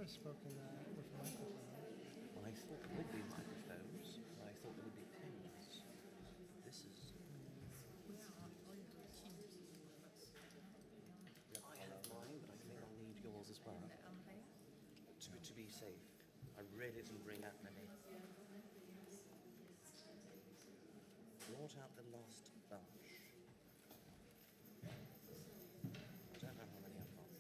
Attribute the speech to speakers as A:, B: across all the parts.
A: never spoken with a microphone.
B: I thought there would be microphones. I thought there would be pens. This is. I have mine, but I think I'll need yours as well. To be safe. I really didn't bring that many. Brought out the last bunch. I don't know how many I've got.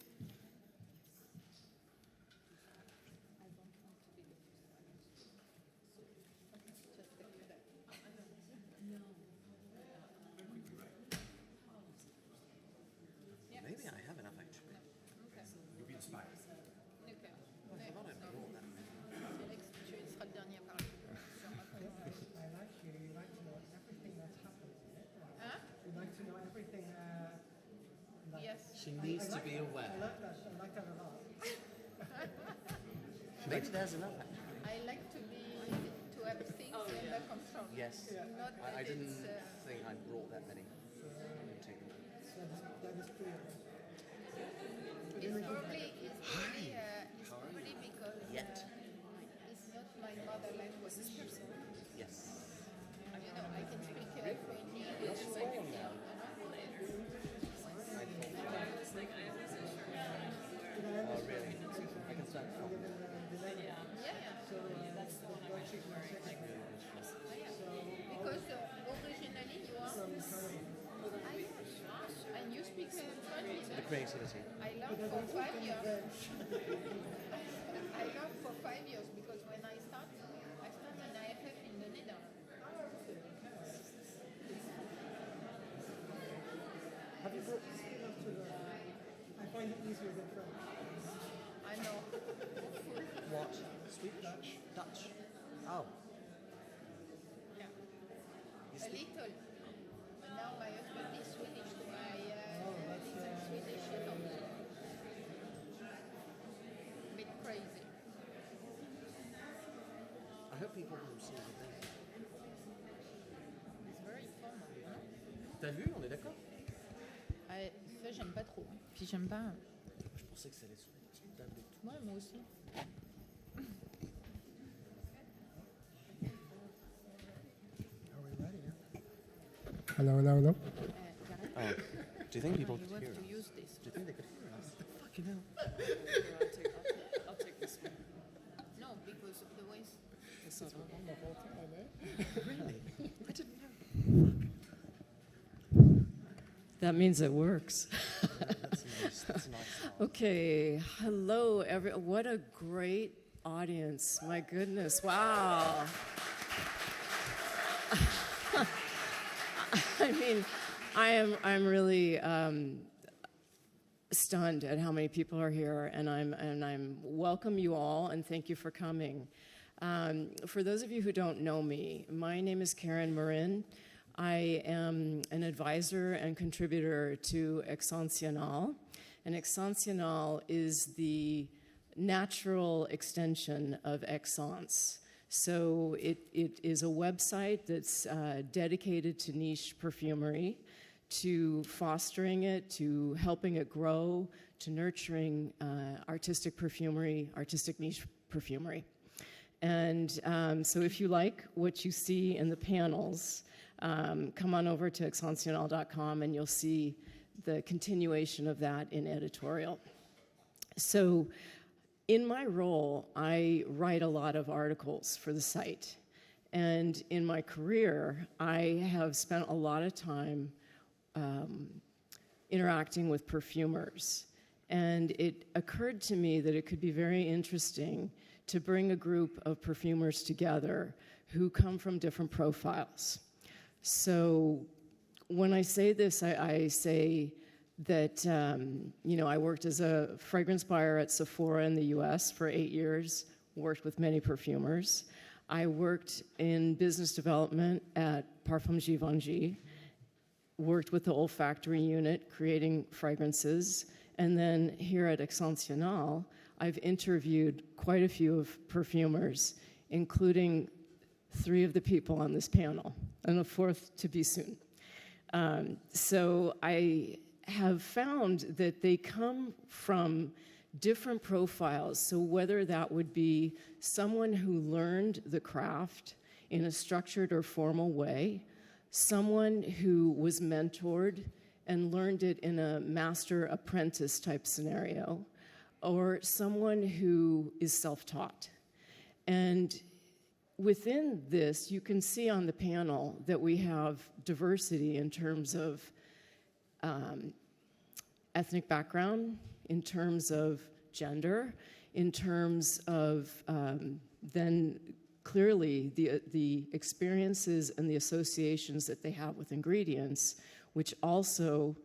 B: Maybe I have enough actually.
C: You'll be inspired.
B: I thought I brought that many.
D: Tu seras le dernier à parler.
A: I like you. You like to know everything that's happening.
D: Hein?
A: You like to know everything. Like,
D: Yes.
B: She needs to be
A: I
B: aware.
A: like that. I like that a lot.
B: Maybe there's enough actually.
D: I like to have things under control.
B: Yes.
D: Not that
B: I didn't
D: it's,
B: think I brought that many. I'll take them.
A: That is clear.
D: it's probably because
B: Yet.
D: it's not my mother language.
B: Yes.
D: You know, I can speak French, English,
B: Not
D: everything.
B: all now. I thought. Oh really? I can start from.
D: Yeah. Because originally you are. And you speak French.
B: The creativity.
D: I learned for 5 years. I learned for 5 years because when I started an IFF in the Netherlands.
A: Have you brought enough to learn? I find it easier than French.
D: I know.
B: What? Swedish? Dutch. Oh.
D: Yeah.
B: You
D: A
B: speak.
D: little. But now my husband is Swedish, so I listen Swedish a lot. Bit crazy.
B: I hope people will see the thing.
D: It's very fun.
B: T'as vu? On est d'accord?
D: Ça, j'aime pas trop. Puis j'aime pas.
B: Je pensais que ça allait sur les petites tables et tout.
D: Ouais, moi aussi.
A: Are we ready? Hello.
B: Oh. Do you think people
D: You
B: could
D: have
B: hear
D: to
B: us?
D: use this.
B: Do you think they could hear us? Fucking hell.
E: I'll take this one.
D: No, because of the waste.
E: This is on the whole time, eh?
B: Really? I didn't know.
E: That means it works.
B: That's nice. That's a nice start.
E: Okay, hello, everyone. What a great audience. My goodness, wow. I mean, I'm really stunned at how many people are here, and I'm welcome you all, and thank you for coming. For those of you who don't know me, my name is Karen Marin. I am an advisor and contributor to Exsensional, and Exsensional is the natural extension of Exsens. So it is a website that's dedicated to niche perfumery, to fostering it, to helping it grow, to nurturing artistic perfumery, artistic niche perfumery. And so if you like what you see in the panels, come on over to exsensional.com and you'll see the continuation of that in editorial. So in my role, I write a lot of articles for the site. And in my career, I have spent a lot of time interacting with perfumers. And it occurred to me that it could be very interesting to bring a group of perfumers together who come from different profiles. So when I say this, I say that, I worked as a fragrance buyer at Sephora in the US for 8 years, worked with many perfumers. I worked in business development at Parfums Givenchy, worked with the olfactory unit, creating fragrances. And then here at Exsensional, I've interviewed quite a few of perfumers, including 3 of the people on this panel, and a 4th to be soon. So I have found that they come from different profiles. So whether that would be someone who learned the craft in a structured or formal way, someone who was mentored and learned it in a master-apprentice type scenario, or someone who is self-taught. And within this, you can see on the panel that we have diversity in terms of ethnic background, in terms of gender, in terms of then clearly the experiences and the associations that they have with ingredients, which also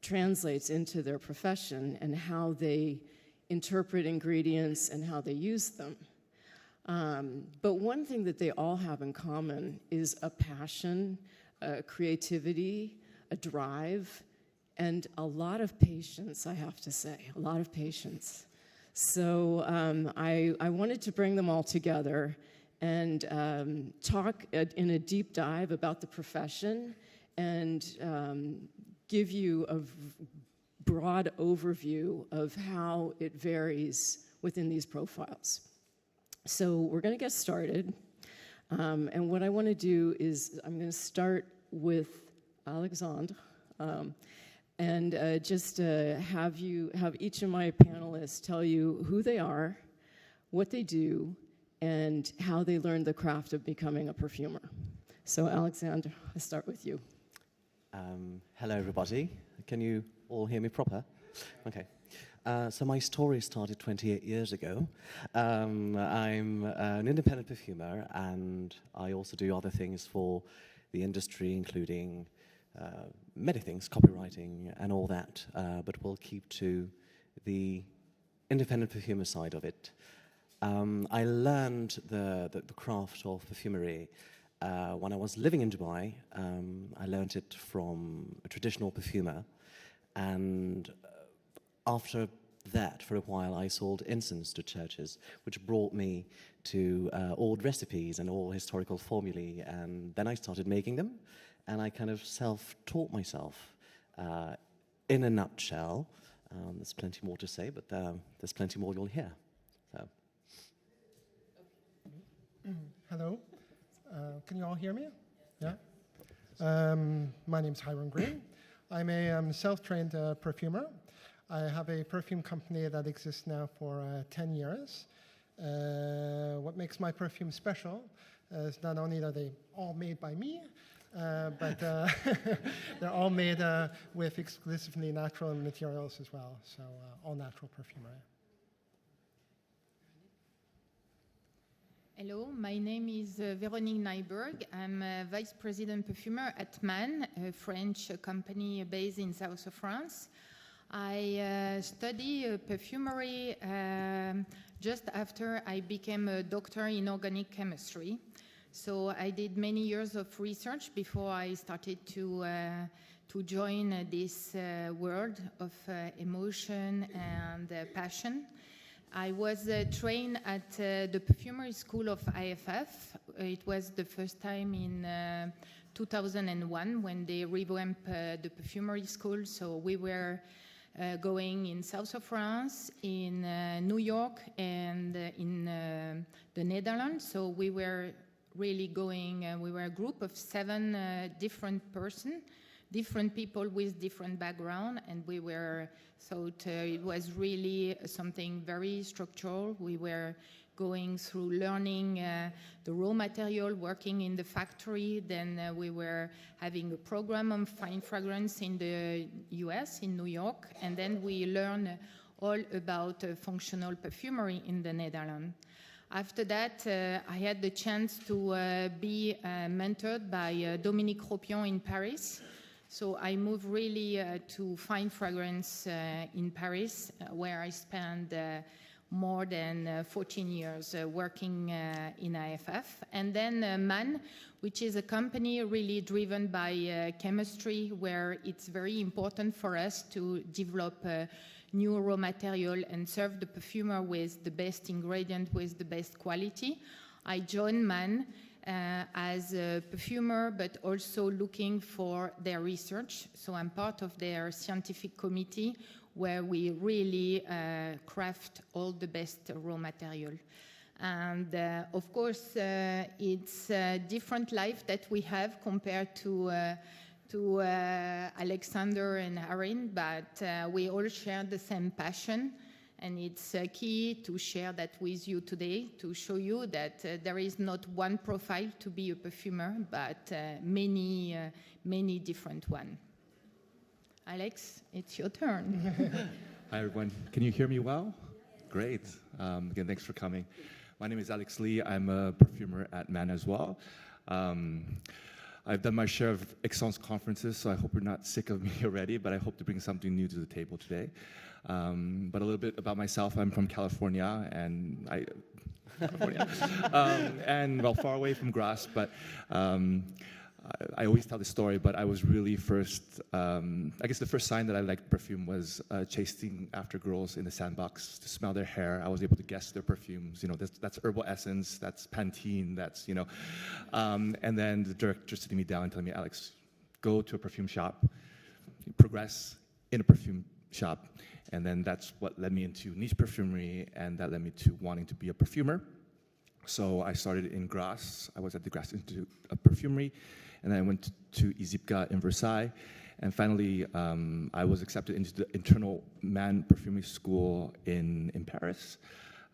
E: translates into their profession and how they interpret ingredients and how they use them. But one thing that they all have in common is a passion, a creativity, a drive, and a lot of patience, I have to say, a lot of patience. So I wanted to bring them all together and talk in a deep dive about the profession and give you a broad overview of how it varies within these profiles. So we're going to get started. And what I want to do is I'm going to start with Alexandre. And just have each of my panelists tell you who they are, what they do, and how they learned the craft of becoming a perfumer. So Alexandre, I start with you.
B: Hello, everybody. Can you all hear me proper? Okay. So my story started 28 years ago. I'm an independent perfumer, and I also do other things for the industry, including many things, copywriting and all that, but we'll keep to the independent perfumer side of it. I learned the craft of perfumery when I was living in Dubai. I learned it from a traditional perfumer, and after that, for a while, I sold incense to churches, which brought me to old recipes and old historical formulae, and then I started making them. And I kind of self-taught myself. In a nutshell, there's plenty more to say, but there's plenty more you'll hear. So.
F: Hello. Can you all hear me? Yeah. My name's Hiram Green. I'm a self-trained perfumer. I have a perfume company that exists now for 10 years. What makes my perfume special is not only are they all made by me, but they're all made with exclusively natural materials as well, so all natural perfumery.
D: Hello, my name is Véronique Nyberg. I'm a Vice President Perfumer at MAN, a French company based in south of France. I study perfumery just after I became a doctor in organic chemistry. So I did many years of research before I started to join this world of emotion and passion. I was trained at the Perfumery School of IFF. It was the first time in 2001 when they revamped the Perfumery School. So we were going in south of France, in New York, and in the Netherlands. So we were really going, we were a group of 7 different people with different background, and we were thought it was really something very structural. We were going through learning the raw material, working in the factory. Then we were having a program on fine fragrance in the US, in New York, and then we learned all about functional perfumery in the Netherlands. After that, I had the chance to be mentored by Dominique Ropion in Paris. So I moved really to fine fragrance in Paris, where I spent more than 14 years working in IFF. And then MAN, which is a company really driven by chemistry, where it's very important for us to develop new raw material and serve the perfumer with the best ingredient, with the best quality. I joined MAN as a perfumer, but also looking for their research. So I'm part of their scientific committee, where we really craft all the best raw material. And of course, it's a different life that we have compared to Alexander and Harin, but we all share the same passion. And it's key to share that with you today, to show you that there is not one profile to be a perfumer, but many different ones. Alex, it's your turn.
C: Hi, everyone. Can you hear me well? Great. Again, thanks for coming. My name is Alex Lee. I'm a perfumer at Man as well. I've done my share of Excellence conferences, so I hope you're not sick of me already, but I hope to bring something new to the table today. But a little bit about myself. I'm from California, and and well, far away from Grasse, but I always tell the story, but I was really first, I guess the first sign that I liked perfume was chasing after girls in the sandbox to smell their hair. I was able to guess their perfumes. You know, that's Herbal Essence, that's Pantene, that's, you know. And then the director sitting me down and telling me, Alex, go to a perfume shop, progress in a perfume shop. And then that's what led me into niche perfumery, and that led me to wanting to be a perfumer. So I started in Grasse. I was at the Grasse Institute of Perfumery, and then I went to ISIPCA in Versailles. And finally, I was accepted into the internal Man Perfumery School in Paris.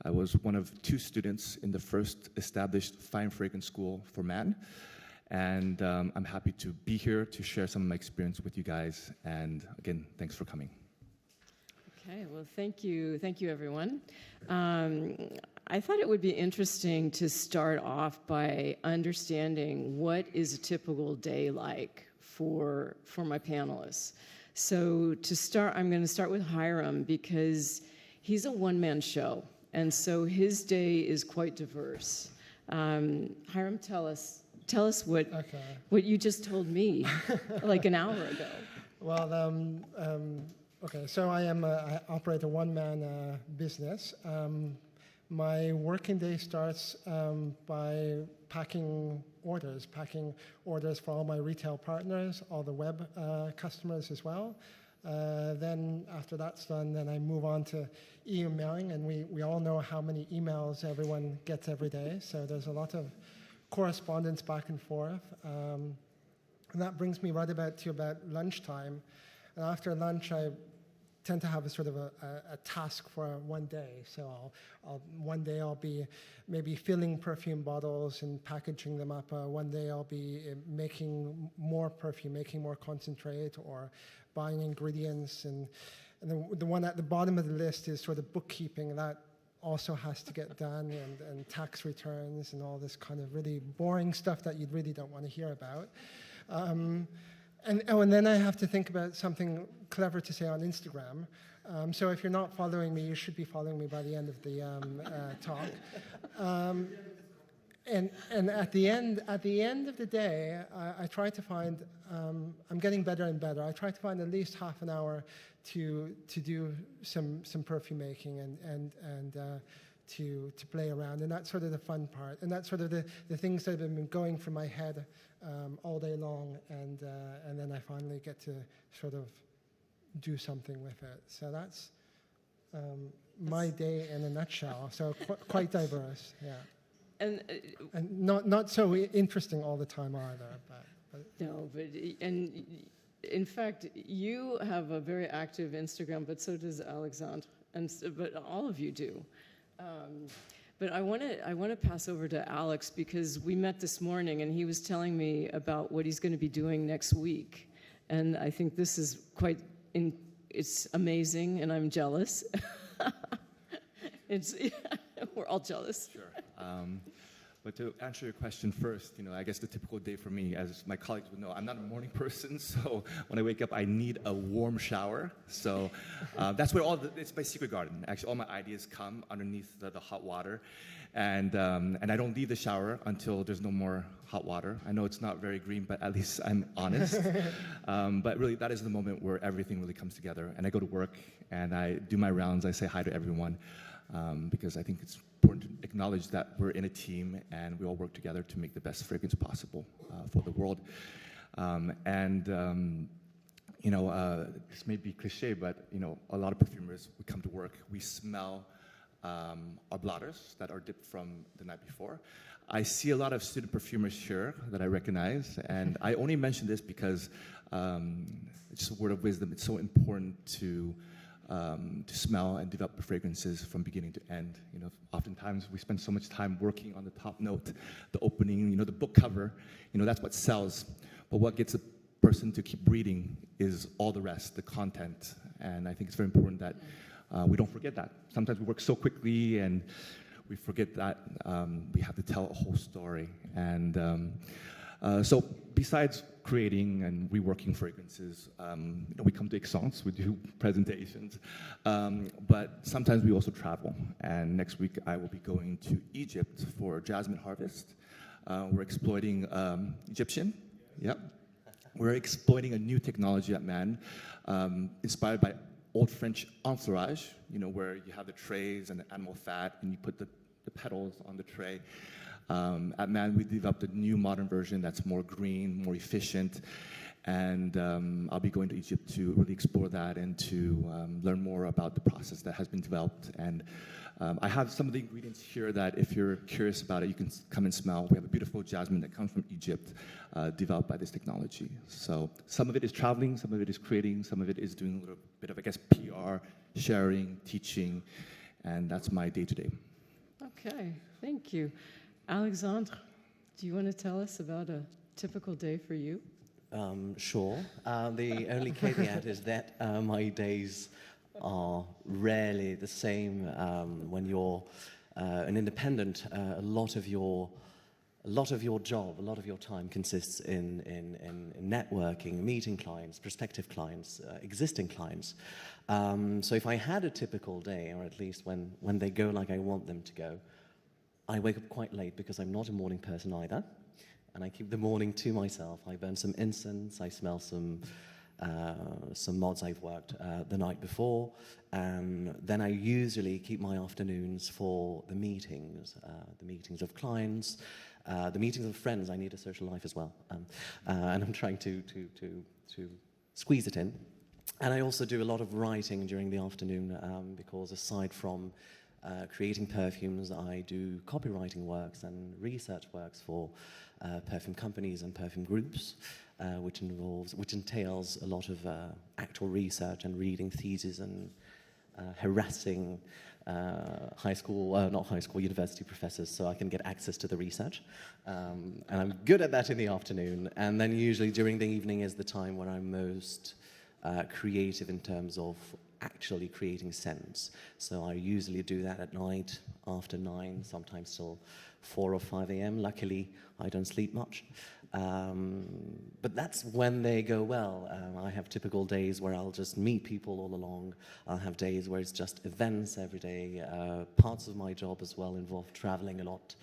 C: I was one of 2 students in the first established fine fragrance school for man. And I'm happy to be here to share some of my experience with you guys. And again, thanks for coming.
E: Okay, well, thank you, everyone. I thought it would be interesting to start off by understanding what is a typical day like for my panelists. So to start, I'm going to start with Hiram because he's a one-man show, and so his day is quite diverse. Hiram, tell us what you just told me like an hour ago.
F: Well, okay, so I operate a one-man business. My working day starts by packing orders for all my retail partners, all the web customers as well. Then after that's done, then I move on to emailing, and we all know how many emails everyone gets every day, so there's a lot of correspondence back and forth. And that brings me right about lunchtime. And after lunch, I tend to have a sort of a task for one day. So one day I'll be maybe filling perfume bottles and packaging them up. One day I'll be making more perfume, making more concentrate, or buying ingredients. And the one at the bottom of the list is sort of bookkeeping. That also has to get done, and tax returns and all this kind of really boring stuff that you really don't want to hear about. And then I have to think about something clever to say on Instagram. So if you're not following me, you should be following me by the end of the talk. And at the end of the day, I try to find. I'm getting better and better. I try to find at least half an hour to do some perfume making and to play around, and that's sort of the fun part, and that's sort of the things that have been going through my head all day long, and then I finally get to sort of do something with it. So that's my day in a nutshell. So quite diverse, yeah. And not so interesting all the time either. But
E: no, and in fact, you have a very active Instagram, but so does Alexandre, but all of you do. But I want to pass over to Alex because we met this morning and he was telling me about what he's going to be doing next week, and I think this is it's amazing, and I'm jealous. We're all jealous.
C: Sure. But to answer your question first, I guess the typical day for me, as my colleagues would know, I'm not a morning person, so when I wake up, I need a warm shower. So that's where it's my secret garden. Actually, all my ideas come underneath the hot water, and I don't leave the shower until there's no more hot water. I know it's not very green, but at least I'm honest. But really, that is the moment where everything really comes together. And I go to work, and I do my rounds. I say hi to everyone, because I think it's important to acknowledge that we're in a team and we all work together to make the best fragrance possible for the world. this may be cliche, but a lot of perfumers, we come to work, we smell our blotters that are dipped from the night before. I see a lot of student perfumers here that I recognize, and I only mention this because just a word of wisdom. It's so important to smell and develop fragrances from beginning to end. Oftentimes we spend so much time working on the top note, the opening, the book cover. That's what sells. But what gets a person to keep reading is all the rest, the content. And I think it's very important that we don't forget that. Sometimes we work so quickly and we forget that we have to tell a whole story. And so besides creating and reworking fragrances, we come to Aix-en-Provence, we do presentations, but sometimes we also travel. And next week I will be going to Egypt for Jasmine Harvest. We're exploiting Egyptian, yep. We're exploiting a new technology at Man, inspired by old French entourage, where you have the trays and the animal fat, and you put the petals on the tray. At Man, we developed a new modern version that's more green, more efficient, and I'll be going to Egypt to really explore that and to learn more about the process that has been developed. And I have some of the ingredients here that if you're curious about it, you can come and smell. We have a beautiful jasmine that comes from Egypt, developed by this technology. So some of it is traveling, some of it is creating, some of it is doing a little bit of, PR, sharing, teaching, and that's my day-to-day.
E: Okay, thank you. Alexandre, do you want to tell us about a typical day for you?
B: Sure. The only caveat is that my days are rarely the same. When you're an independent, a lot of your job, a lot of your time consists in networking, meeting clients, prospective clients, existing clients. So if I had a typical day, or at least when they go like I want them to go, I wake up quite late because I'm not a morning person either, and I keep the morning to myself. I burn some incense, I smell some mods I've worked the night before, and then I usually keep my afternoons for the meetings of clients, the meetings of friends. I need a social life as well, and I'm trying to squeeze it in. And I also do a lot of writing during the afternoon because aside from creating perfumes, I do copywriting works and research works for perfume companies and perfume groups, which entails a lot of actual research and reading theses and harassing university professors so I can get access to the research. And I'm good at that in the afternoon. And then usually during the evening is the time when I'm most creative in terms of actually creating scents. So I usually do that at night after 9, sometimes till 4 or 5 a.m. Luckily, I don't sleep much. But that's when they go well. I have typical days where I'll just meet people all along. I'll have days where it's just events every day. Parts of my job as well involve traveling a lot.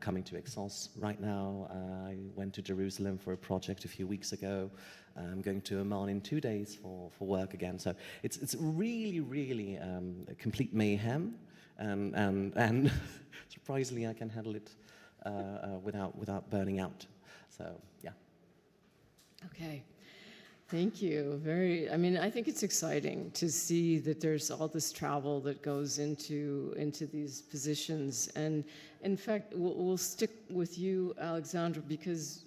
B: Coming to Aix-en-Provence right now. I went to Jerusalem for a project a few weeks ago. I'm going to Oman in 2 days for work again. So it's really, really a complete mayhem, and surprisingly I can handle it without burning out. So yeah.
E: Okay. Thank you. I think it's exciting to see that there's all this travel that goes into these positions. And in fact, we'll stick with you, Alexandre, because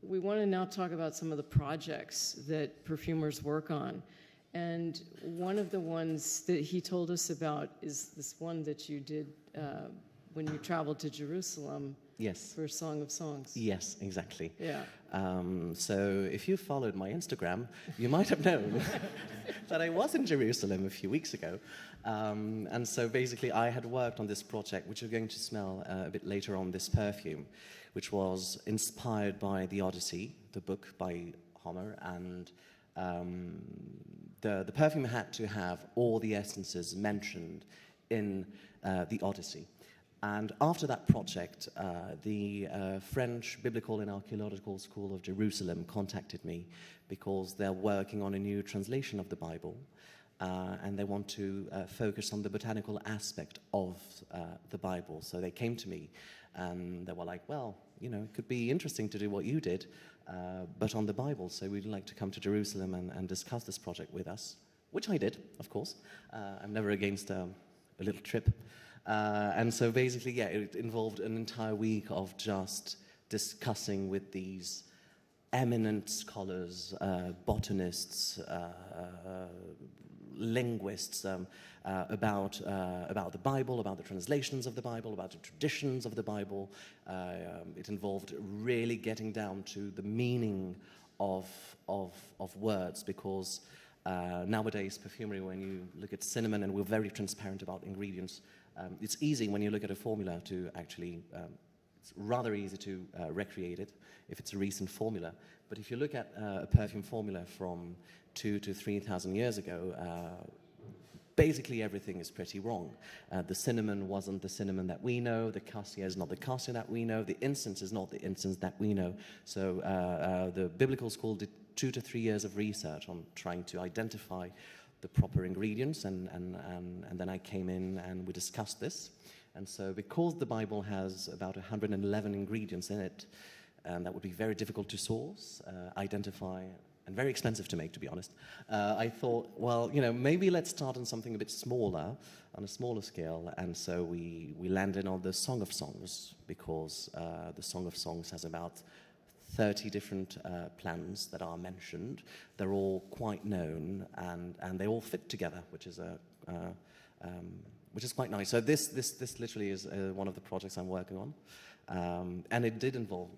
E: we want to now talk about some of the projects that perfumers work on. And one of the ones that he told us about is this one that you did when you traveled to Jerusalem.
B: Yes.
E: For Song of Songs.
B: Yes, exactly.
E: Yeah.
B: So if you followed my Instagram, you might have known that I was in Jerusalem a few weeks ago. And so basically I had worked on this project, which you're going to smell a bit later on, this perfume, which was inspired by the Odyssey, the book by Homer, and the perfume had to have all the essences mentioned in the Odyssey. And after that project, the French Biblical and Archaeological School of Jerusalem contacted me because they're working on a new translation of the Bible, and they want to focus on the botanical aspect of the Bible. So they came to me, and they were like, well, it could be interesting to do what you did. but on the Bible. So we'd like to come to Jerusalem and discuss this project with us, which I did, of course. I'm never against a little trip. And so basically, yeah, it involved an entire week of just discussing with these eminent scholars, botanists, linguists, about the Bible, about the translations of the Bible, about the traditions of the Bible. It involved really getting down to the meaning of words, because nowadays perfumery, when you look at cinnamon, and we're very transparent about ingredients, it's easy when you look at a formula to actually, it's rather easy to recreate it if it's a recent formula. But if you look at a perfume formula from 2,000 to 3,000 years ago, basically everything is pretty wrong. The cinnamon wasn't the cinnamon that we know, the cassia is not the cassia that we know, the incense is not the incense that we know. So the biblical school did 2 to 3 years of research on trying to identify the proper ingredients, and then I came in and we discussed this. And so because the Bible has about 111 ingredients in it, and that would be very difficult to source, identify, and very expensive to make, to be honest, I thought, well, you know, maybe let's start on something a bit smaller, on a smaller scale. And so we landed on the Song of Songs, because the Song of Songs has about 30 different plans that are mentioned. They're all quite known, and they all fit together, which is quite nice. So this literally is one of the projects I'm working on. And it did involve,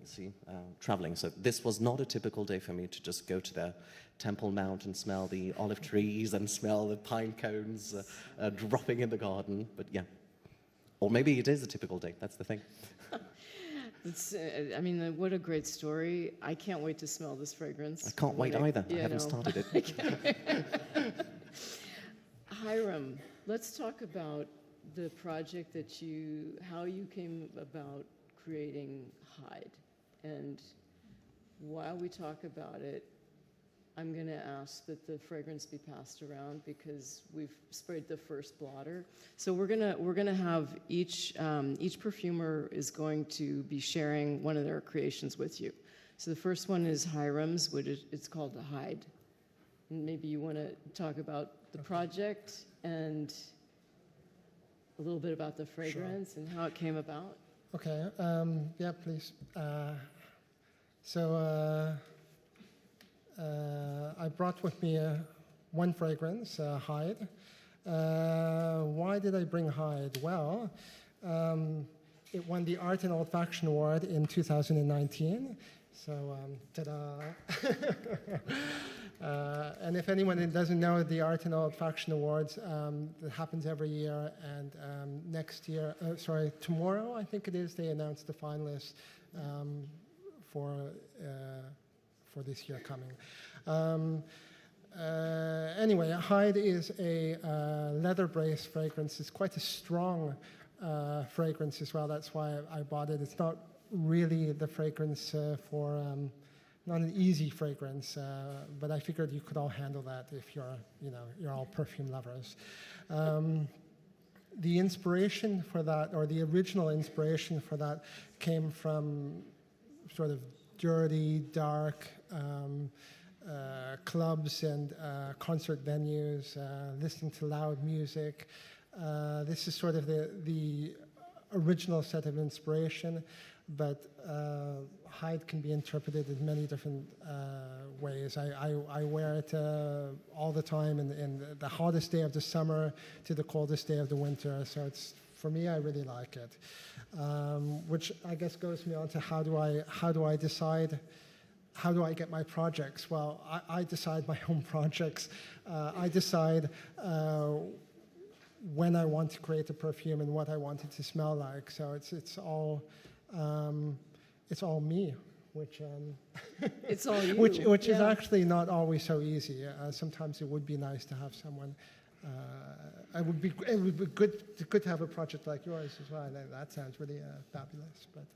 B: traveling. So this was not a typical day for me to just go to the Temple Mount and smell the olive trees and smell the pine cones dropping in the garden. But yeah, or maybe it is a typical day. That's the thing.
E: I mean, what a great story. I can't wait to smell this fragrance.
B: I can't wait either. I haven't started it.
E: Hiram, let's talk about the project how you came about creating Hide. And while we talk about it, I'm going to ask that the fragrance be passed around, because we've sprayed the first blotter. So we're gonna have each perfumer is going to be sharing one of their creations with you. So the first one is Hiram's, which it's called Hide. And maybe you want to talk about the project and a little bit about the fragrance. Sure. And how it came about.
F: Okay. Yeah, please. I brought with me one fragrance, Hide. Why did I bring Hide? Well, it won the Art and Olfaction Award in 2019. So, ta-da. And if anyone doesn't know, the Art and Olfaction Awards, that happens every year, and tomorrow, I think it is, they announce the finalists for this year coming. Anyway, Hide is a leather-based fragrance. It's quite a strong fragrance as well. That's why I bought it. It's not really the fragrance not an easy fragrance, but I figured you could all handle that if you're all perfume lovers. The inspiration for that, or the original inspiration for that, came from sort of dirty, dark clubs and concert venues, listening to loud music. This is sort of the original set of inspiration, but Hide can be interpreted in many different ways. I wear it all the time, in the hottest day of the summer to the coldest day of the winter. So for me, I really like it. Which I guess goes me on to how do I decide, how do I get my projects? Well, I decide my own projects. I decide when I want to create a perfume and what I want it to smell like. So it's all me, which
E: it's all you.
F: which is actually not always so easy. Sometimes it would be nice to have someone. It would be good to have a project like yours as well. That sounds really fabulous. But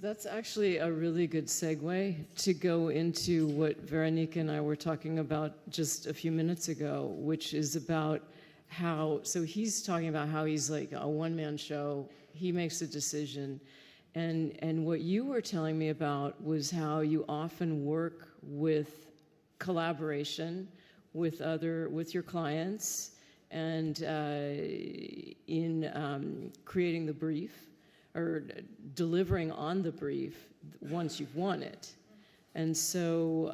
E: that's actually a really good segue to go into what Veronique and I were talking about just a few minutes ago, which is about how. So he's talking about how he's like a one-man show. He makes a decision, And what you were telling me about was how you often work with collaboration with your clients and in creating the brief or delivering on the brief once you've won it. And so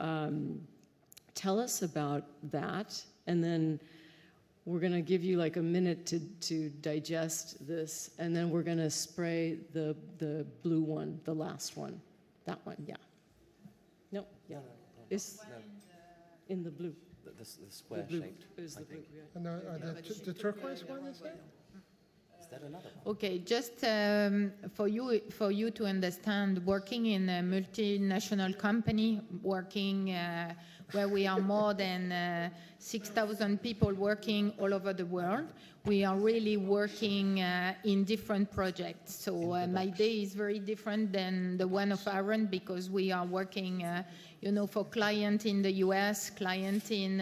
E: tell us about that, and then we're going to give you like a minute to digest this, and then we're going to spray the blue one, the last one. That one, yeah. No, yeah. It's in the blue.
B: The square shaped.
E: Is the blue, yeah.
F: And the turquoise one, is it?
B: Is there another one?
D: Okay, just for you to understand, working in a multinational company, working where we are more than 6,000 people working all over the world, we are really working in different projects. So my day is very different than the one of Aaron, because we are working, for client in the US, client in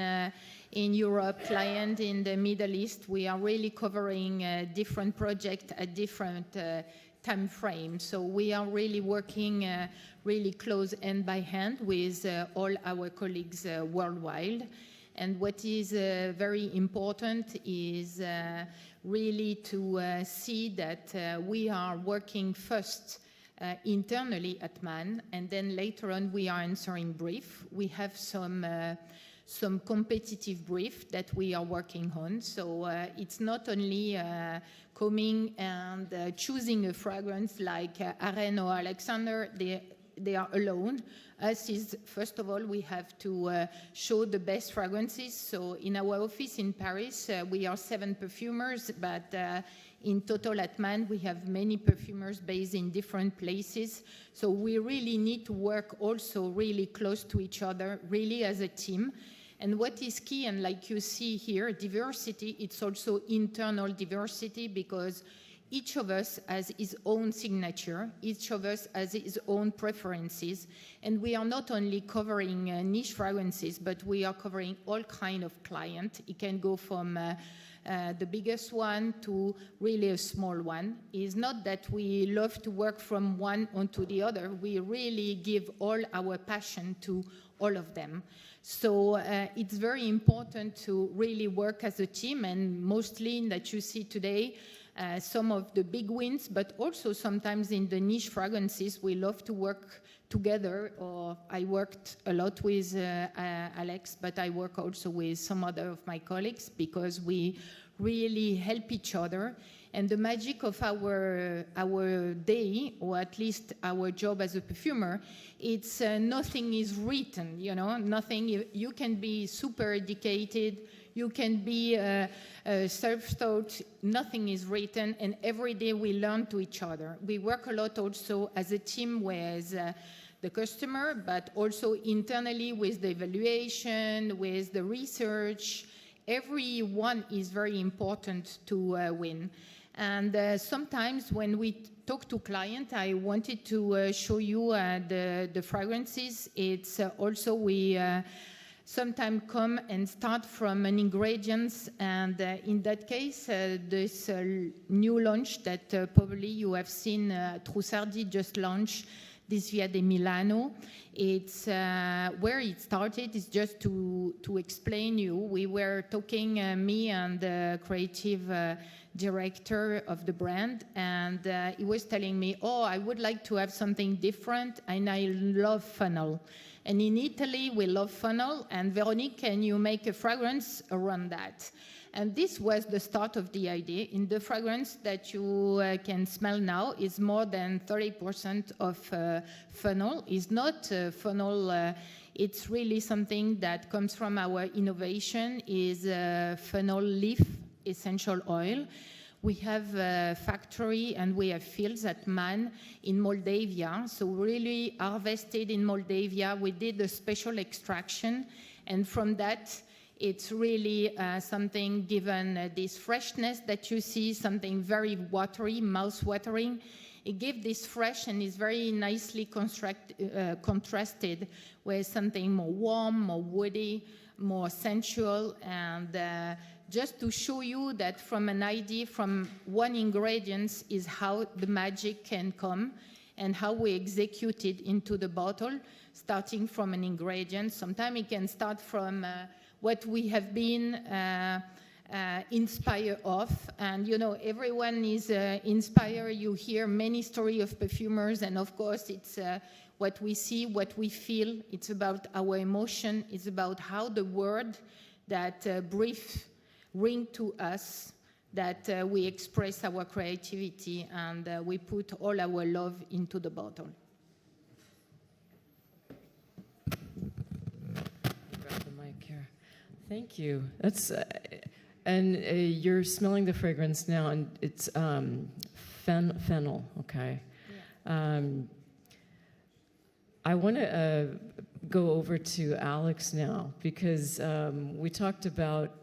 D: Europe, client in the Middle East. We are really covering different projects at different time frames. So we are really working really close hand by hand with all our colleagues worldwide. And what is very important is really to see that we are working first internally at MAN, and then later on we are answering brief. We have some competitive brief that we are working on. So it's not only coming and choosing a fragrance like Aren or Alexander, they are alone. Us is, first of all, we have to show the best fragrances. So in our office in Paris, we are 7 perfumers, but in total at MAN, we have many perfumers based in different places. So we really need to work also really close to each other, really as a team. And what is key, and like you see here, diversity, it's also internal diversity, because each of us has his own signature, each of us has his own preferences, and we are not only covering niche fragrances, but we are covering all kind of client. It can go from the biggest one to really a small one. It's not that we love to work from one onto the other. We really give all our passion to all of them. So it's very important to really work as a team, and mostly that you see today, some of the big wins, but also sometimes in the niche fragrances, we love to work together. Or I worked a lot with Alex, but I work also with some other of my colleagues, because we really help each other. And the magic of our day, or at least our job as a perfumer, it's nothing is written, nothing. You can be super educated, you can be self-taught, nothing is written, and every day we learn to each other. We work a lot also as a team with the customer, but also internally with the evaluation, with the research. Everyone is very important to win. And sometimes when we talk to client, I wanted to show you the fragrances. It's also we sometimes come and start from an ingredients, and in that case, this new launch that probably you have seen, Trussardi just launched this Via di Milano. It's where it started is just to explain you. We were talking, me and the creative director of the brand, and he was telling me, oh, I would like to have something different, and I love funnel. And in Italy, we love funnel, and Veronique, can you make a fragrance around that? And this was the start of the idea. In the fragrance that you can smell now is more than 30% of funnel. It's not funnel, it's really something that comes from our innovation, is funnel leaf essential oil. We have a factory and we have fields at MAN in Moldavia. So really harvested in Moldavia. We did a special extraction, and from that, it's really something, given this freshness that you see, something very watery, mouth-watering. It gives this fresh and is very nicely contrasted with something more warm, more woody, more sensual, and just to show you that from an idea, from one ingredient is how the magic can come. and how we execute it into the bottle, starting from an ingredient. Sometimes it can start from what we have been inspired of. And, you know, everyone is inspired. You hear many stories of perfumers, and of course, it's what we see, what we feel. It's about our emotion. It's about how the word that brief ring to us, that we express our creativity, and we put all our love into the bottle.
E: Grab the mic here. Thank you. That's and you're smelling the fragrance now, and it's fennel. Okay. Yeah. I want to go over to Alex now, because we talked about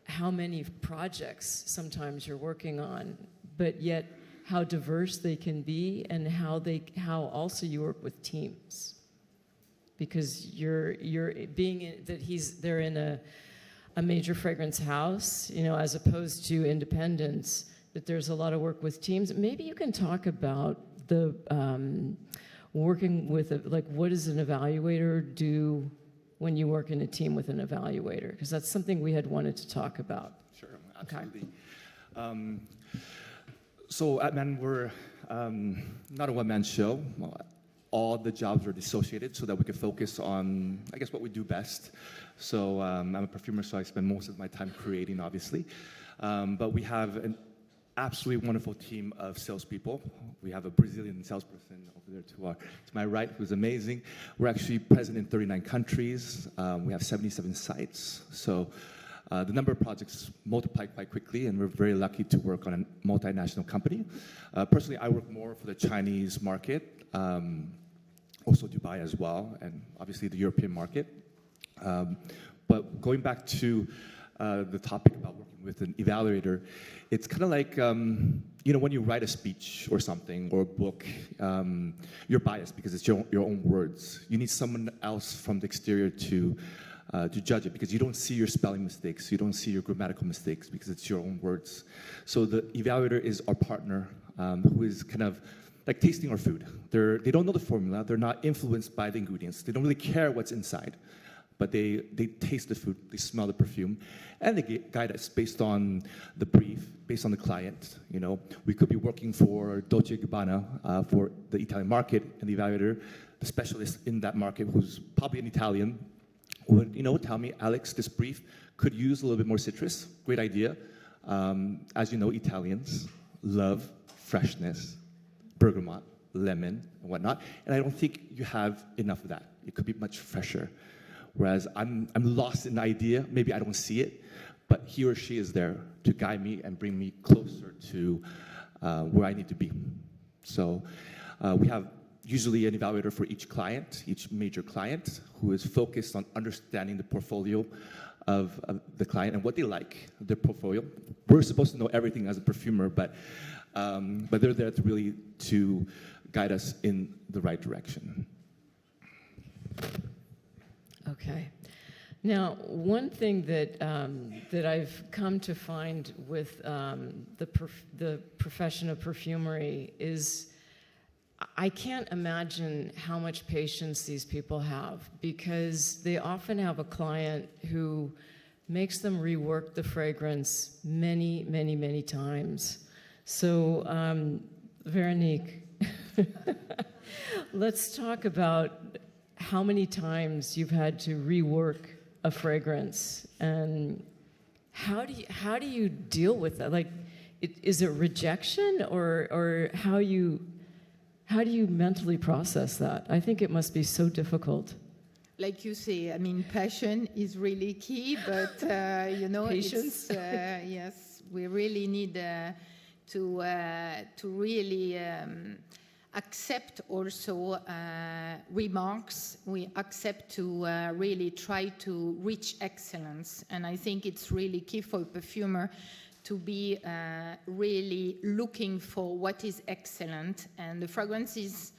E: how many projects sometimes you're working on, but yet how diverse they can be, and how also you work with teams, because they're in a major fragrance house, you know, as opposed to independence. That there's a lot of work with teams. Maybe you can talk about the working with what does an evaluator do when you work in a team with an evaluator? Because that's something we had wanted to talk about.
C: Sure, absolutely. Okay. So at Man, we're not a one-man show. All the jobs are dissociated so that we can focus on, I guess, what we do best. So I'm a perfumer, so I spend most of my time creating, obviously. But we have an absolutely wonderful team of salespeople. We have a Brazilian salesperson over there to my right, who's amazing. We're actually present in 39 countries. We have 77 sites. So the number of projects multiply quite quickly, and we're very lucky to work on a multinational company. Personally, I work more for the Chinese market, also Dubai as well, and obviously the European market. But going back to the topic about working with an evaluator, it's kind of like, you know, when you write a speech or something, or a book, you're biased because it's your own words. You need someone else from the exterior to judge it, because you don't see your spelling mistakes, you don't see your grammatical mistakes, because it's your own words. So the evaluator is our partner, who is kind of like tasting our food. They don't know the formula, they're not influenced by the ingredients, they don't really care what's inside. But they taste the food, they smell the perfume, and they guide us based on the brief, based on the client. You know, we could be working for Dolce & Gabbana for the Italian market, and the evaluator, the specialist in that market, who's probably an Italian, would, you know, tell me, Alex, this brief could use a little bit more citrus. Great idea. As you know, Italians love freshness, bergamot, lemon, and whatnot, and I don't think you have enough of that. It could be much fresher. Whereas I'm lost in the idea, maybe I don't see it, but he or she is there to guide me and bring me closer to where I need to be. So we have usually an evaluator for each client, each major client, who is focused on understanding the portfolio of the client and what they like, their portfolio. We're supposed to know everything as a perfumer, but they're there to really to guide us in the right direction.
E: Okay. Now, one thing that that I've come to find with the profession of perfumery is I can't imagine how much patience these people have, because they often have a client who makes them rework the fragrance many, many, many times. So, Veronique, let's talk about how many times you've had to rework a fragrance, and how do you deal with that? Like, is it rejection, or how do you mentally process that? I think it must be so difficult.
D: Like you say, I mean, passion is really key, but you know,
E: patience.
D: Yes, we really need to really accept also remarks. We accept to really try to reach excellence, and I think it's really key for a perfumer to be really looking for what is excellent. And the fragrance is,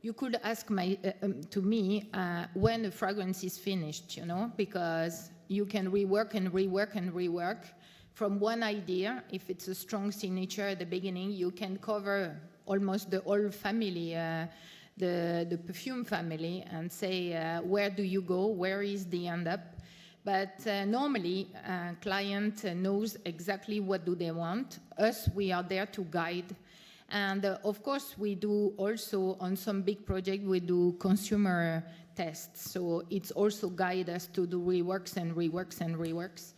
D: you could ask to me when the fragrance is finished, you know, because you can rework and rework and rework from one idea. If it's a strong signature at the beginning, you can cover almost the whole family, the perfume family, and say, where do you go? Where is the end up? But normally, client knows exactly what do they want. Us, we are there to guide. And of course, we do also, on some big project, we do consumer tests. So it's also guide us to do reworks and reworks and reworks.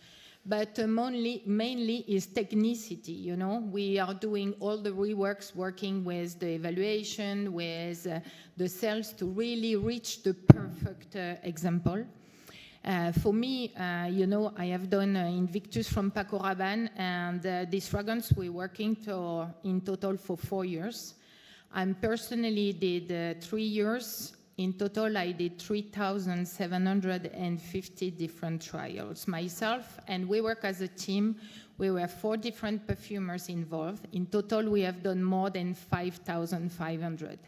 D: But mainly is technicity, you know. We are doing all the reworks, working with the evaluation, with the sales to really reach the perfect example. For me, you know, I have done Invictus from Paco Rabanne, and this fragrance we're working in total for 4 years. I personally did 3 years. In total, I did 3,750 different trials myself, and we work as a team. We were 4 different perfumers involved. In total, we have done more than 5,500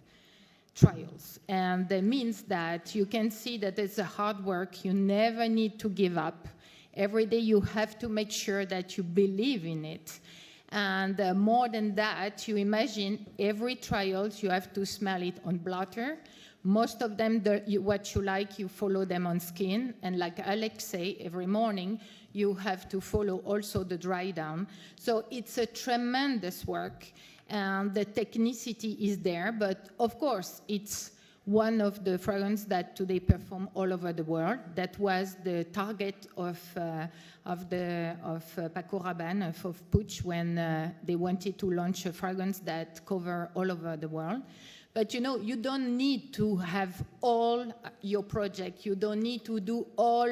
D: trials. And that means that you can see that it's a hard work. You never need to give up. Every day you have to make sure that you believe in it. And more than that, you imagine every trial, you have to smell it on blotter. Most of them, what you like, you follow them on skin. And like Alex say, every morning, you have to follow also the dry down. So it's a tremendous work. And the technicity is there, but of course, it's one of the fragrances that today perform all over the world. That was the target of Paco Rabanne, of Puig, when they wanted to launch a fragrance that cover all over the world. But you know, you don't need to have all your project. You don't need to do all,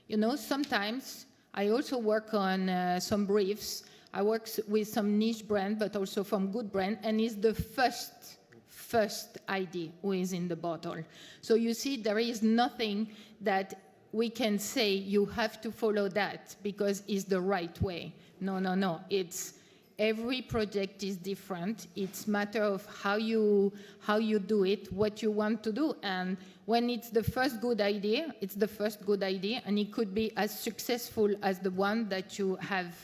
D: you know, sometimes I also work on some briefs. I work with some niche brand, but also from good brand, and it's the first idea who is in the bottle. So you see, there is nothing that we can say you have to follow that because it's the right way. No, no, no. It's every project is different. It's a matter of how you do it, what you want to do, and when it's the first good idea, it's the first good idea, and it could be as successful as the one that you have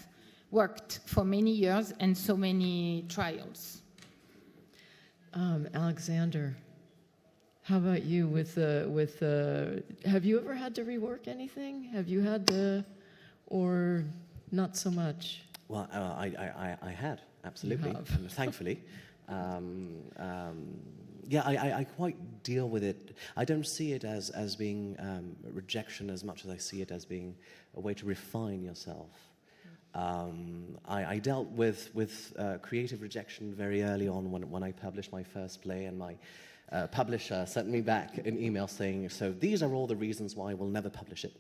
D: worked for many years and so many trials.
E: Alexander, how about you have you ever had to rework anything? Have you had to, or not so much?
B: Well, I had, absolutely, and thankfully. Yeah, I quite deal with it. I don't see it as being rejection as much as I see it as being a way to refine yourself. I dealt with creative rejection very early on when I published my first play, and my publisher sent me back an email saying, so these are all the reasons why I will never publish it.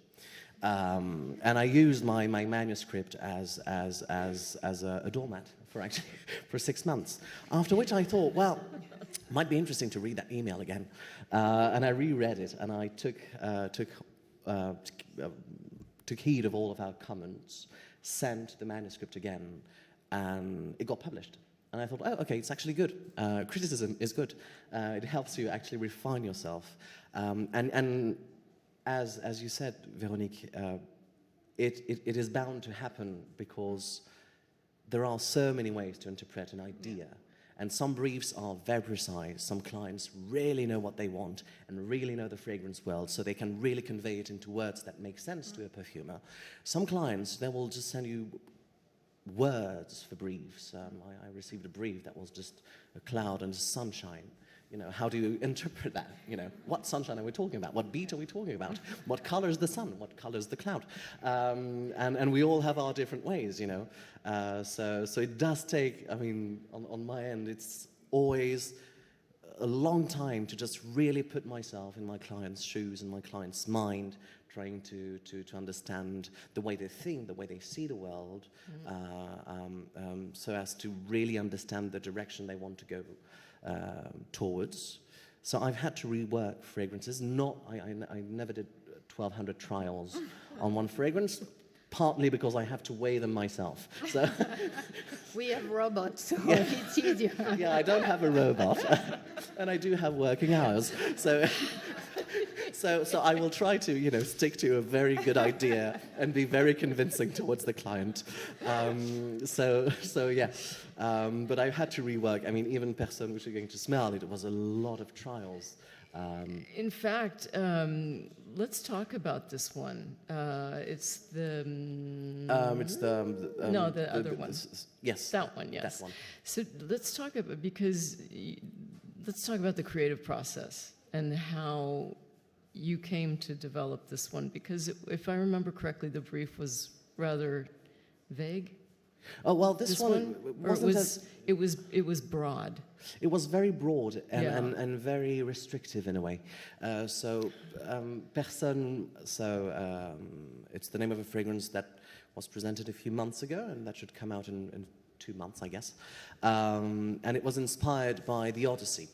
B: And I used my manuscript as a doormat for 6 months, after which I thought, well, it might be interesting to read that email again. And I reread it, and I took heed of all of our comments, sent the manuscript again, and it got published. And I thought, oh, okay, it's actually good. Criticism is good. It helps you actually refine yourself. And as you said, Veronique, it is bound to happen because there are so many ways to interpret an idea. And some briefs are very precise. Some clients really know what they want and really know the fragrance world, so they can really convey it into words that make sense to a perfumer. Some clients, they will just send you words for briefs. I received a brief that was just a cloud and sunshine. You know, how do you interpret that? You know, what sunshine are we talking about? What beat are we talking about? What color is the sun? What color is the cloud? And we all have our different ways, you know. So it does take, I mean, on my end, it's always a long time to just really put myself in my client's shoes and my client's mind, trying to understand the way they think, the way they see the world, so as to really understand the direction they want to go towards. So I've had to rework fragrances. I never did 1,200 trials on one fragrance, partly because I have to weigh them myself. So
D: we have robots, so yeah. It's easier.
B: Yeah, I don't have a robot, and I do have working hours. So So I will try to, stick to a very good idea and be very convincing towards the client. So yeah. But I had to rework. I mean, even Personne, which you're going to smell, it was a lot of trials.
E: In fact, let's talk about this one. It's the...
B: It's the...
E: no, the other one.
B: Yes.
E: That one, yes.
B: That one.
E: So let's talk about, let's talk about the creative process and how you came to develop this one. Because if I remember correctly, the brief was rather vague.
B: Oh, well, this one wasn't
E: it was broad.
B: It was very broad and,
E: Yeah.
B: and very restrictive in a way. Personne, it's the name of a fragrance that was presented a few months ago, and that should come out in 2 months, I guess. And it was inspired by the Odyssey.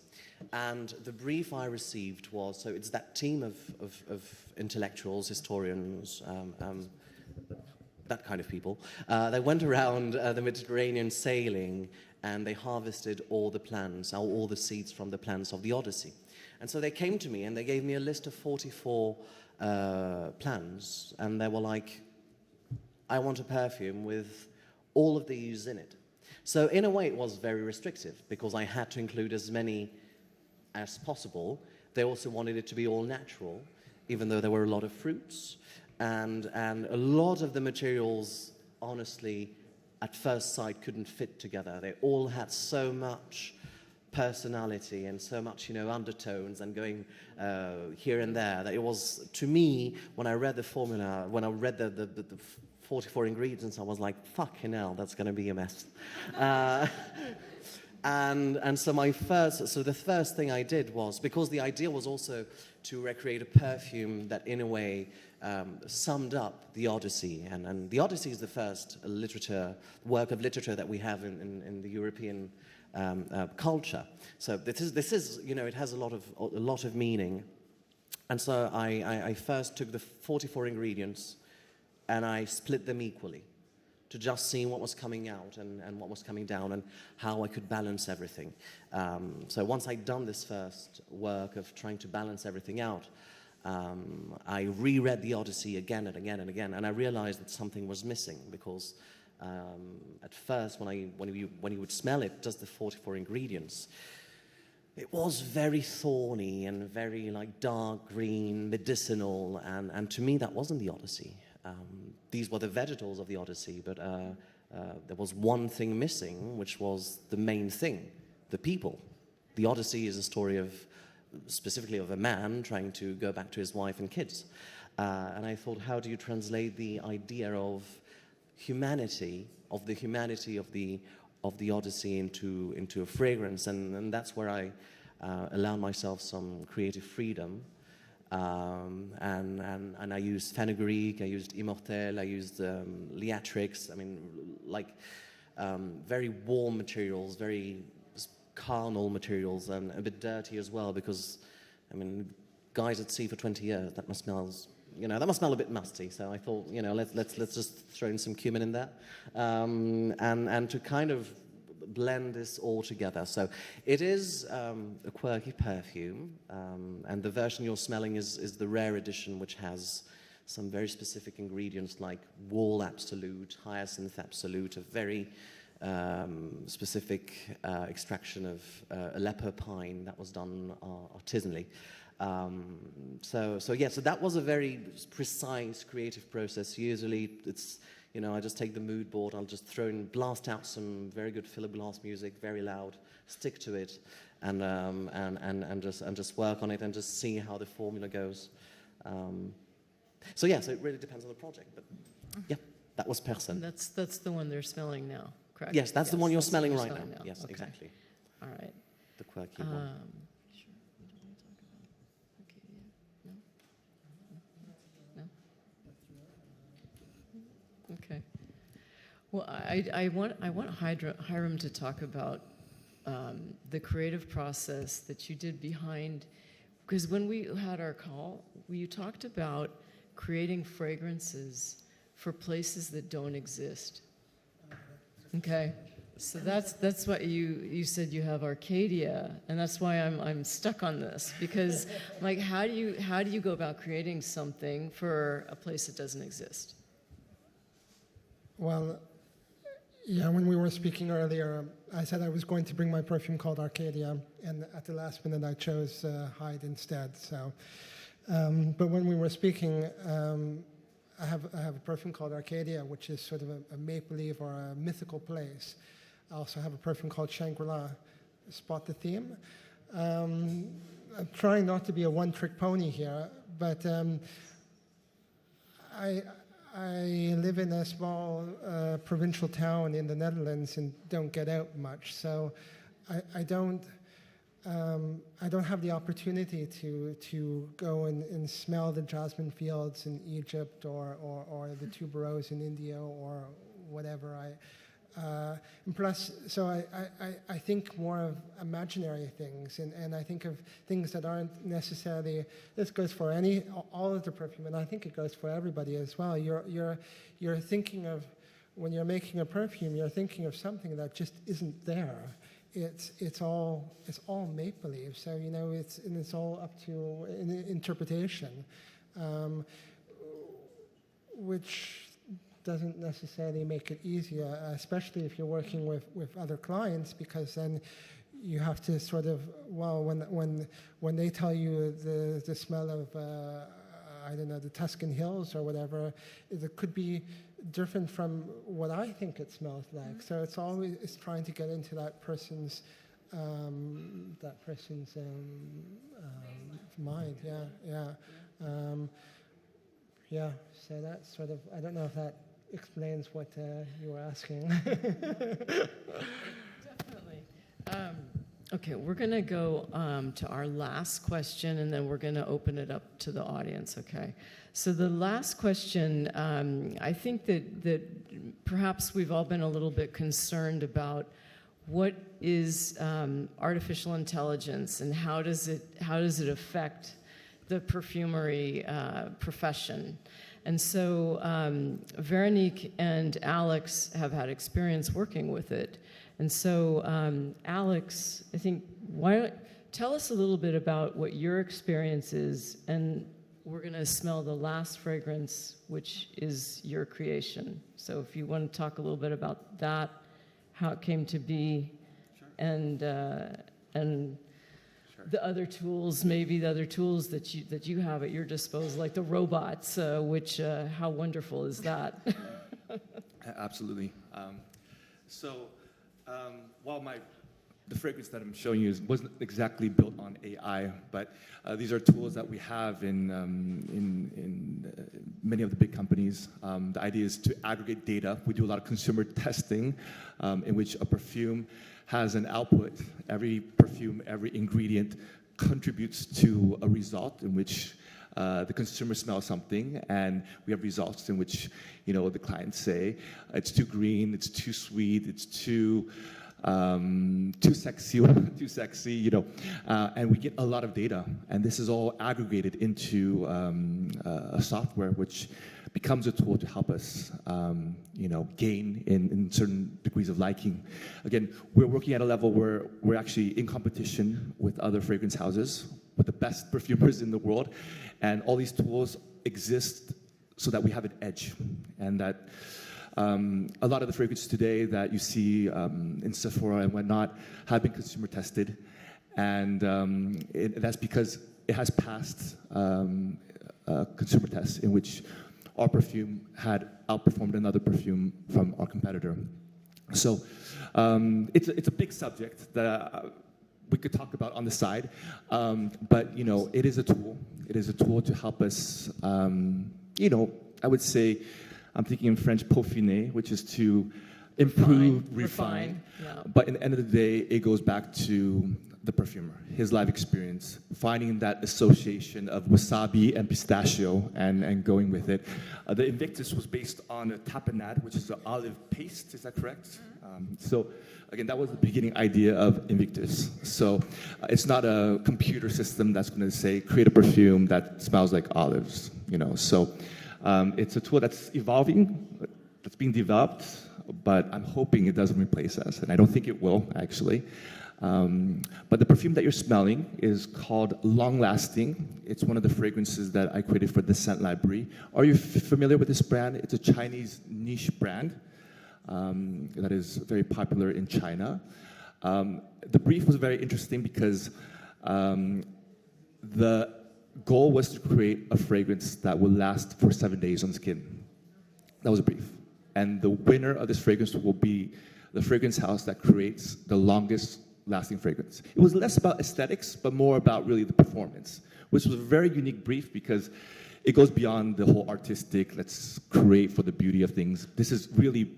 B: And the brief I received was, so it's that team of intellectuals, historians, that kind of people. They went around the Mediterranean sailing, and they harvested all the plants, all the seeds from the plants of the Odyssey. And so they came to me and they gave me a list of 44 plants, and they were like, I want a perfume with all of these in it. So in a way it was very restrictive because I had to include as many as possible. They also wanted it to be all natural, even though there were a lot of fruits. And a lot of the materials, honestly, at first sight couldn't fit together. They all had so much personality and so much, undertones and going here and there, that it was, to me, when I read the formula, when I read the 44 ingredients, I was like, fucking hell, that's going to be a mess. And so the first thing I did was, because the idea was also to recreate a perfume that in a way summed up the Odyssey. And the Odyssey is the first work of literature that we have in the European culture. So this is it has a lot of meaning. And so I first took the 44 ingredients and I split them equally to just see what was coming out and what was coming down and how I could balance everything. So once I'd done this first work of trying to balance everything out, I reread the Odyssey again and again and again, and I realized that something was missing because at first when you would smell it, just the 44 ingredients, it was very thorny and very like dark green, medicinal, and to me that wasn't the Odyssey. These were the vegetals of the Odyssey, but there was one thing missing, which was the main thing, the people. The Odyssey is a story specifically of a man trying to go back to his wife and kids. And I thought, how do you translate the idea of humanity, of the humanity of the Odyssey into a fragrance? And that's where I allowed myself some creative freedom. And I used fenugreek, I used immortelle, I used liatrix. I mean, like very warm materials, very carnal materials, and a bit dirty as well. Because, I mean, guys at sea for 20 years, that must smell a bit musty. So I thought, let's just throw in some cumin in there, and to kind of blend this all together. So it is a quirky perfume, and the version you're smelling is the rare edition, which has some very specific ingredients like wall absolute, hyacinth absolute, a very specific extraction of Aleppo pine that was done artisanally. So that was a very precise creative process. Usually it's, I just take the mood board, I'll just blast out some very good Philip Glass music, very loud, stick to it, and just work on it and just see how the formula goes. So it really depends on the project, but yeah, that was Personne.
E: That's the one they're smelling now, correct?
B: Yes, that's the one you're smelling right now. Yes,
E: okay.
B: exactly.
E: All right.
B: The quirky one.
E: Okay. Well, I want Hiram to talk about the creative process that you did behind, because when we had our call, you talked about creating fragrances for places that don't exist. Okay. So that's what you said you have Arcadia, and that's why I'm stuck on this, because like how do you go about creating something for a place that doesn't exist?
F: Well, yeah, when we were speaking earlier, I said I was going to bring my perfume called Arcadia, and at the last minute I chose Hyde instead. So, but when we were speaking, I have a perfume called Arcadia, which is sort of a maple leaf or a mythical place. I also have a perfume called Shangri-La. Spot the theme. I'm trying not to be a one-trick pony here, but I live in a small provincial town in the Netherlands and don't get out much, so I don't have the opportunity to go and smell the jasmine fields in Egypt or the tuberose in India or whatever. And plus, so I think more of imaginary things, and I think of things that aren't necessarily. This goes for all of the perfume, and I think it goes for everybody as well. You're thinking of, when you're making a perfume, you're thinking of something that just isn't there. It's all maple leaf, so it's all up to interpretation, which doesn't necessarily make it easier, especially if you're working with other clients, because then you have to sort of, well, when they tell you the smell of I don't know, the Tuscan Hills or whatever, it could be different from what I think it smells like. So it's always trying to get into that person's mind. Yeah. So that's sort of, I don't know if that explains what you were asking.
E: Definitely. Okay, we're going to go to our last question, and then we're going to open it up to the audience, okay? So the last question, I think that perhaps we've all been a little bit concerned about what is artificial intelligence and how does it affect the perfumery profession. And so Veronique and Alex have had experience working with it. And so Alex, I think, why don't tell us a little bit about what your experience is, and we're going to smell the last fragrance, which is your creation. So if you want to talk a little bit about that, how it came to be, sure. And sure. The other tools, maybe the other tools that you have at your disposal, like the robots, which how wonderful is that?
C: Absolutely. While the fragrance that I'm showing you wasn't exactly built on AI, but these are tools that we have in many of the big companies. The idea is to aggregate data. We do a lot of consumer testing in which a perfume has an output. Every perfume, every ingredient contributes to a result in which the consumer smells something, and we have results in which the clients say it's too green, it's too sweet, it's too sexy, and we get a lot of data, and this is all aggregated into a software which becomes a tool to help us, gain in certain degrees of liking. Again, we're working at a level where we're actually in competition with other fragrance houses, with the best perfumers in the world, and all these tools exist so that we have an edge, and that a lot of the fragrances today that you see in Sephora and whatnot have been consumer tested, and that's because it has passed consumer tests in which our perfume had outperformed another perfume from our competitor. So it's a big subject that we could talk about on the side, but it is a tool. It is a tool to help us. I would say, I'm thinking in French, peaufiner, which is to improve, refine. Yeah. But in the end of the day, it goes back to the perfumer, his life experience, finding that association of wasabi and pistachio and going with it. The Invictus was based on a tapenade, which is an olive paste. Is that correct? So again, that was the beginning idea of Invictus. So it's not a computer system that's going to say, create a perfume that smells like olives, So it's a tool that's evolving, that's being developed. but I'm hoping it doesn't replace us, and I don't think it will, actually. But the perfume that you're smelling is called Long Lasting. It's one of the fragrances that I created for the Scent Library. Are you familiar with this brand? It's a Chinese niche brand that is very popular in China. The brief was very interesting because the goal was to create a fragrance that would last for 7 days on skin. That was a brief. And the winner of this fragrance will be the fragrance house that creates the longest lasting fragrance. It was less about aesthetics, but more about really the performance, which was a very unique brief because it goes beyond the whole artistic, let's create for the beauty of things. This is really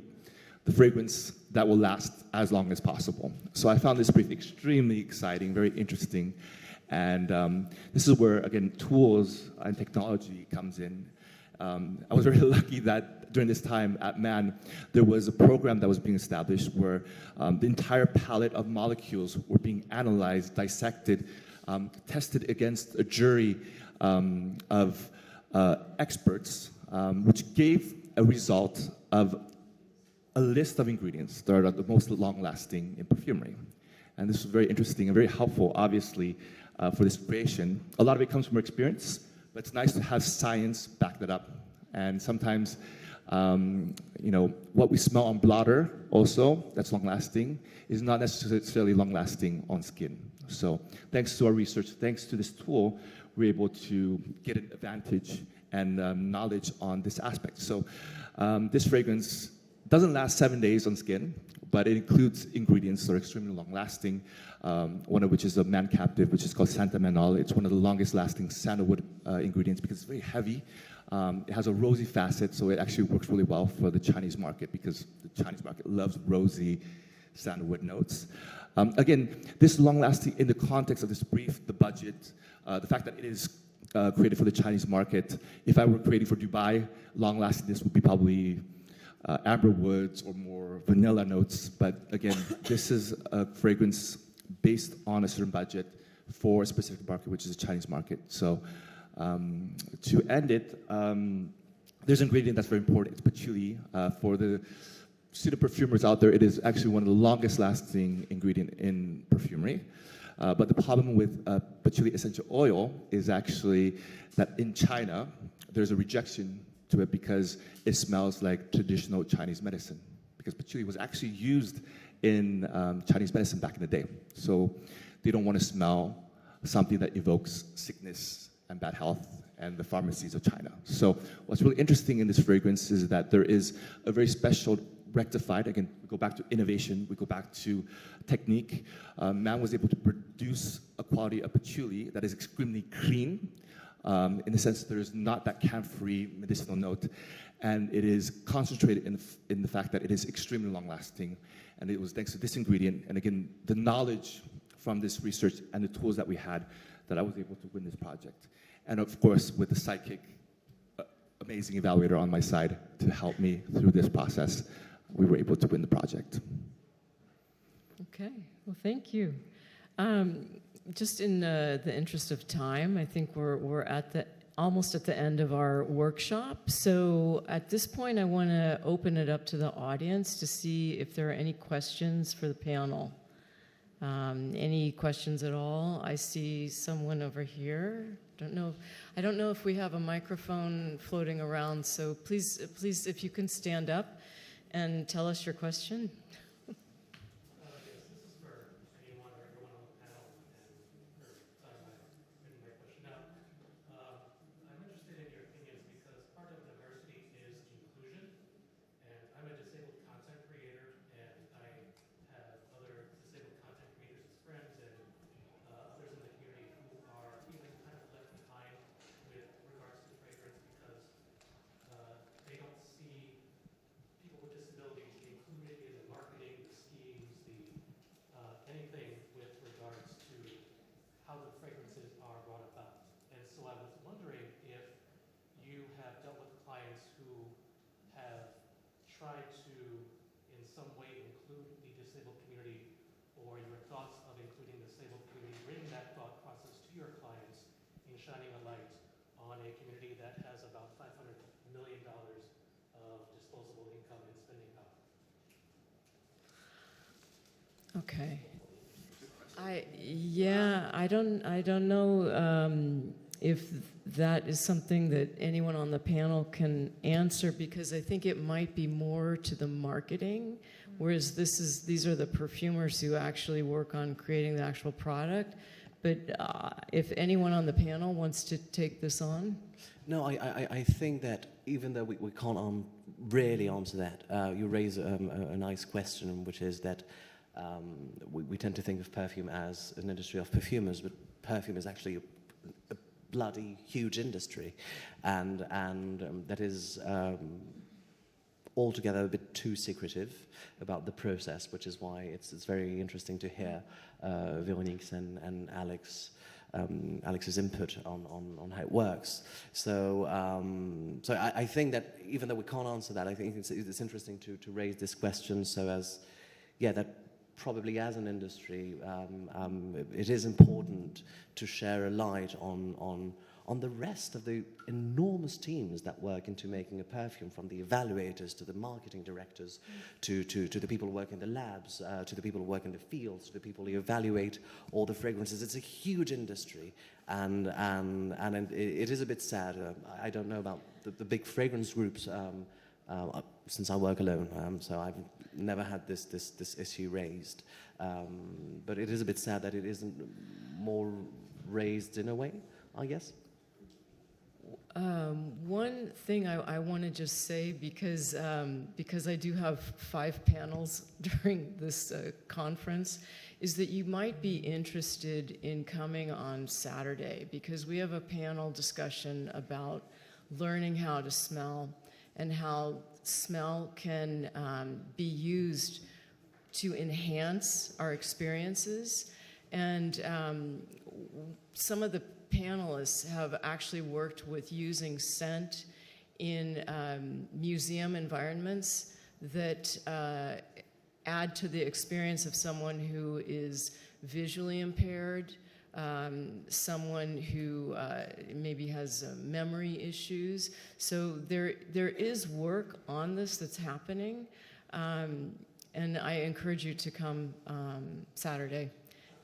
C: the fragrance that will last as long as possible. So I found this brief extremely exciting, very interesting. And this is where, again, tools and technology comes in. I was very lucky that during this time at MAN, there was a program that was being established where the entire palette of molecules were being analyzed, dissected, tested against a jury of experts, which gave a result of a list of ingredients that are the most long-lasting in perfumery. And this was very interesting and very helpful, obviously, for this creation. A lot of it comes from experience, but it's nice to have science back that up. And sometimes, you know, what we smell on blotter also, that's long-lasting, is not necessarily long-lasting on skin. So thanks to our research, thanks to this tool, we're able to get an advantage and knowledge on this aspect. So this fragrance doesn't last 7 days on skin, but it includes ingredients that are extremely long-lasting, one of which is a man captive, which is called Santamanol. It's one of the longest-lasting sandalwood ingredients because it's very heavy. It has a rosy facet, so it actually works really well for the Chinese market because the Chinese market loves rosy sandalwood notes. Again, this long-lasting in the context of this brief, the budget, the fact that it is created for the Chinese market. If I were creating for Dubai, long-lasting, this would be probably amber woods or more vanilla notes. But again, this is a fragrance based on a certain budget for a specific market, which is the Chinese market. So to end it, there's an ingredient that's very important. It's patchouli. For the student perfumers out there, it is actually one of the longest lasting ingredient in perfumery. But the problem with patchouli essential oil is actually that in China, there's a rejection to it because it smells like traditional Chinese medicine. Because patchouli was actually used in Chinese medicine back in the day. So they don't want to smell something that evokes sickness and bad health and the pharmacies of China. So what's really interesting in this fragrance is that there is a very special rectified, again, we go back to innovation, we go back to technique. Man was able to produce a quality of patchouli that is extremely clean, in the sense that there is not that camphor-free medicinal note, and it is concentrated in the fact that it is extremely long-lasting, and it was thanks to this ingredient, and again, the knowledge from this research and the tools that we had that I was able to win this project. And of course, with the sidekick, amazing evaluator on my side to help me through this process, we were able to win the project.
E: Okay, well, thank you. Just in the interest of time, I think we're at almost at the end of our workshop. So at this point, I want to open it up to the audience to see if there are any questions for the panel. Any questions at all? I see someone over here. I don't know if we have a microphone floating around, so please, if you can stand up and tell us your question.
B: Tried to, in some way, include the disabled community, or your thoughts of including the disabled community, bringing that thought process to your clients in shining a light on a community that has about $500 million of disposable income and spending power?
E: Okay. I don't know if that is something that anyone on the panel can answer, because I think it might be more to the marketing, whereas these are the perfumers who actually work on creating the actual product. But if anyone on the panel wants to take this on.
B: No, I think that even though we can't really answer that, you raise a nice question, which is that we tend to think of perfume as an industry of perfumers, but perfume is actually a bloody huge industry, and that is altogether a bit too secretive about the process, which is why it's very interesting to hear Veronique's and Alex's input on how it works. So I think that even though we can't answer that, I think it's interesting to raise this question, so as, yeah, that probably as an industry, it is important to share a light on the rest of the enormous teams that work into making a perfume, from the evaluators to the marketing directors, to the people who work in the labs, to the people who work in the fields, to the people who evaluate all the fragrances. It's a huge industry, and it is a bit sad. I don't know about the big fragrance groups, since I work alone, so I've never had this issue raised. But it is a bit sad that it isn't more raised in a way, I guess.
E: One thing I want to just say, because I do have 5 panels during this conference, is that you might be interested in coming on Saturday, because we have a panel discussion about learning how to smell and how smell can be used to enhance our experiences. And some of the panelists have actually worked with using scent in museum environments that add to the experience of someone who is visually impaired, someone who maybe has memory issues. So there is work on this that's happening, and I encourage you to come Saturday,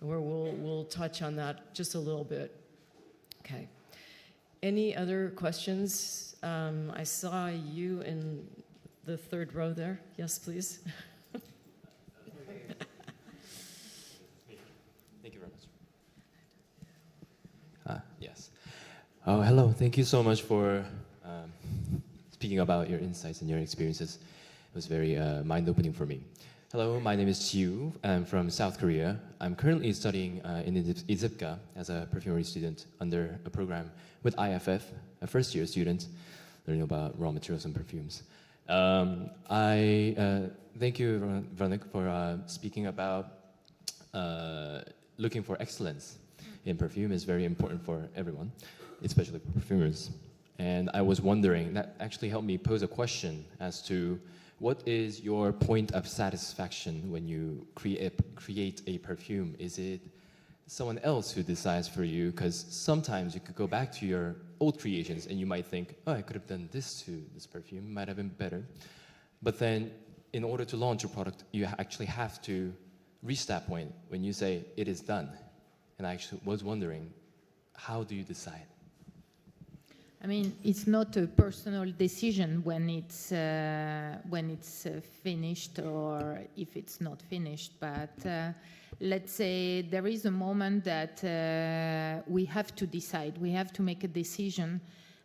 E: where we'll touch on that just a little bit. Okay. Any other questions? I saw you in the 3rd row there. Yes, please.
G: Thank you very much. Yes. Oh, hello. Thank you so much for speaking about your insights and your experiences. It was very mind-opening for me. Hello, my name is Chiu. I'm from South Korea. I'm currently studying in IZIPCA as a perfumery student under a program with IFF, a first-year student, learning about raw materials and perfumes. I thank you, Veronique, for speaking about looking for excellence in perfume is very important for everyone, especially for perfumers. And I was wondering, that actually helped me pose a question as to what is your point of satisfaction when you create a perfume? Is it someone else who decides for you? Because sometimes you could go back to your old creations and you might think, oh, I could have done this to this perfume, it might have been better. But then in order to launch a product, you actually have to reach that point when you say it is done. And I actually was wondering, how do you decide?
D: I mean, it's not a personal decision when it's finished or if it's not finished. But let's say there is a moment that we have to decide. We have to make a decision,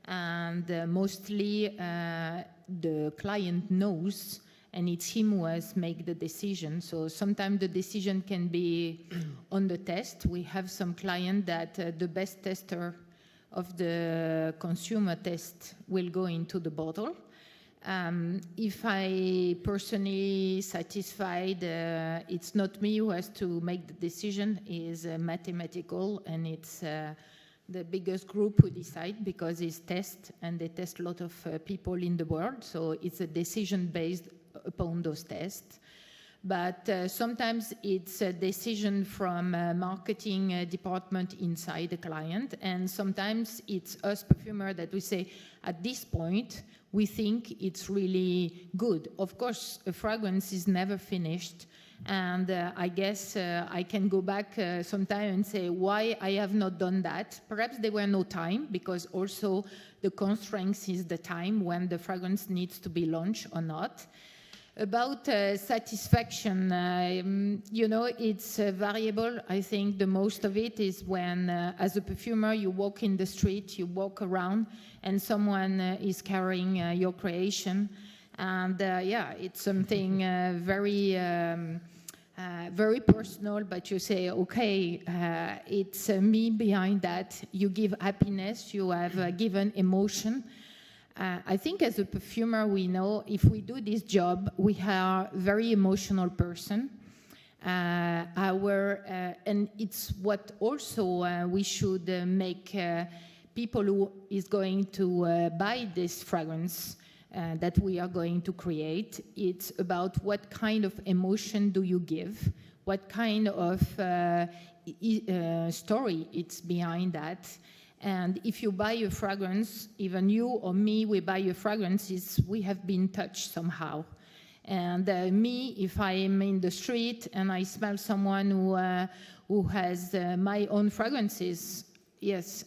D: and mostly the client knows, and it's him who has made the decision. So sometimes the decision can be on the test. We have some client that the best tester of the consumer test will go into the bottle. If I personally satisfied, it's not me who has to make the decision, it's mathematical, and it's the biggest group who decide, because it's test, and they test a lot of people in the world, so it's a decision based upon those tests. But sometimes it's a decision from a marketing department inside the client, and sometimes it's us perfumer that we say, at this point, we think it's really good. Of course, a fragrance is never finished, And I guess I can go back sometime and say why I have not done that. Perhaps there were no time, because also the constraints is the time when the fragrance needs to be launched or not. About satisfaction, you know, it's variable. I think the most of it is when, as a perfumer, you walk in the street, you walk around, and someone is carrying your creation. And yeah, it's something very personal, but you say, okay, it's me behind that. You give happiness, you have given emotion. I think as a perfumer, we know if we do this job, we are a very emotional person. And it's what also we should make people who is going to buy this fragrance that we are going to create. It's about what kind of emotion do you give, what kind of story it's behind that. And if you buy a fragrance, even you or me, we buy a fragrance, we have been touched somehow. And me, if I am in the street and I smell someone who has my own fragrances, yes,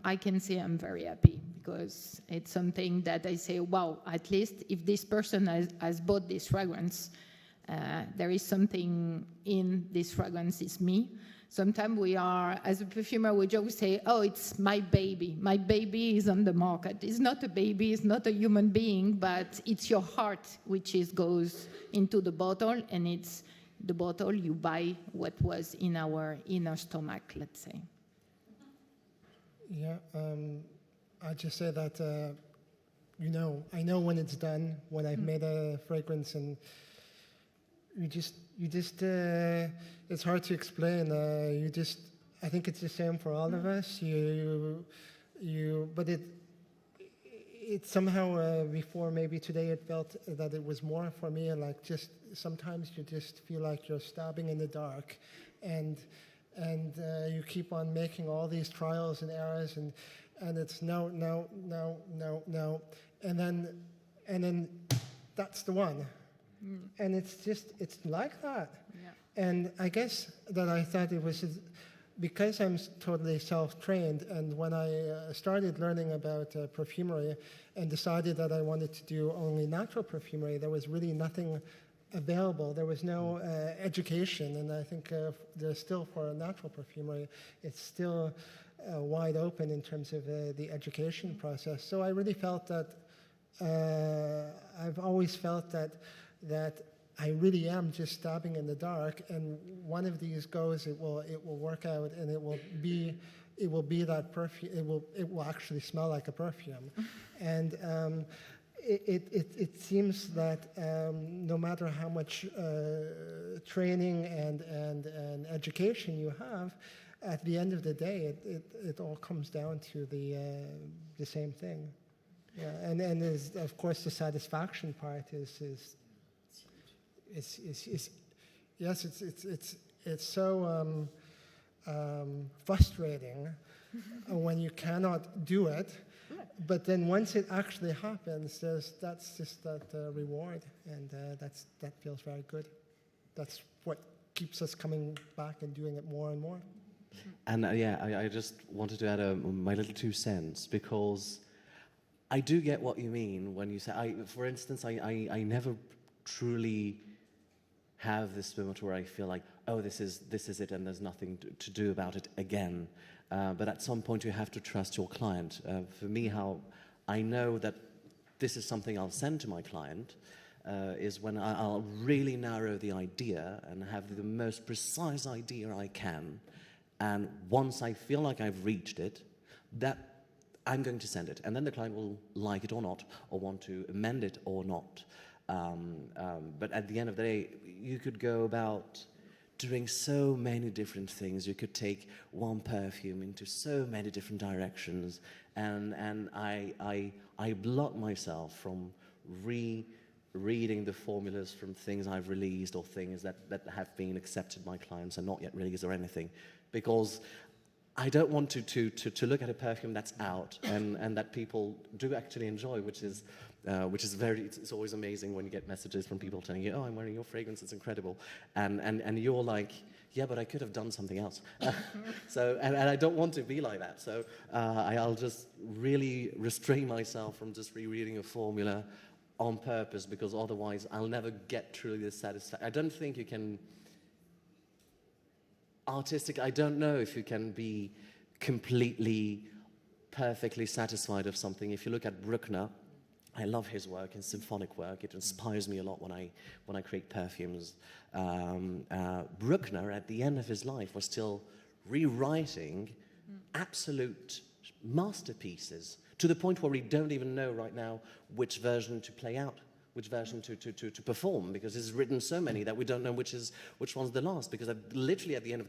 D: I can say I'm very happy, because it's something that I say, wow, at least if this person has bought this fragrance, there is something in this fragrance, it's me. Sometimes we are, as a perfumer, we just say, oh, it's my baby. My baby is on the market. It's not a baby, it's not a human being, but it's your heart which goes into the bottle, and it's the bottle you buy what was in our inner stomach, let's say.
F: Yeah, I just say that, you know, I know when it's done, when I've made a fragrance, and it's hard to explain. I think it's the same for all of us. But it somehow before, maybe today, it felt that it was more for me. Like, just sometimes you just feel like you're stabbing in the dark, and you keep on making all these trials and errors, and it's no, and then that's the one. And it's like that. Yeah. And I guess that I thought it was because I'm totally self-trained, and when I started learning about perfumery and decided that I wanted to do only natural perfumery, there was really nothing available. There was no education, and I think there's still, for natural perfumery, it's still wide open in terms of the education process. So I really felt that, I've always felt that I really am just stabbing in the dark, and one of these goes, it will work out, and it will be that perfume. It will actually smell like a perfume, and it seems that no matter how much training and education you have, at the end of the day, it all comes down to the same thing. Yeah, and of course the satisfaction part is yes, it's so frustrating when you cannot do it, but then once it actually happens, that's just that reward, and that feels very good. That's what keeps us coming back and doing it more and more.
B: And yeah, I just wanted to add my little 2 cents, because I do get what you mean when you say, for instance, I never truly have this moment where I feel like, oh, this is it, and there's nothing to do about it again. But at some point, you have to trust your client. For me, how I know that this is something I'll send to my client is when I'll really narrow the idea and have the most precise idea I can. And once I feel like I've reached it, that I'm going to send it. And then the client will like it or not, or want to amend it or not. But at the end of the day, you could go about doing so many different things. You could take one perfume into so many different directions, and I block myself from reading the formulas from things I've released or things that have been accepted by clients and not yet released or anything, because I don't want to look at a perfume that's out and that people do actually enjoy, which is which is it's always amazing when you get messages from people telling you, oh, I'm wearing your fragrance, it's incredible. And you're like, yeah, but I could have done something else. So, and I don't want to be like that. So I'll just really restrain myself from just rereading a formula on purpose, because otherwise I'll never get truly the satisfaction. I don't think you can, I don't know if you can be completely, perfectly satisfied of something. If you look at Bruckner, I love his work, his symphonic work. It inspires me a lot when I create perfumes. Bruckner, at the end of his life, was still rewriting absolute masterpieces, to the point where we don't even know right now which version to play out, which version to perform, because he's written so many that we don't know which one's the last, because literally at the end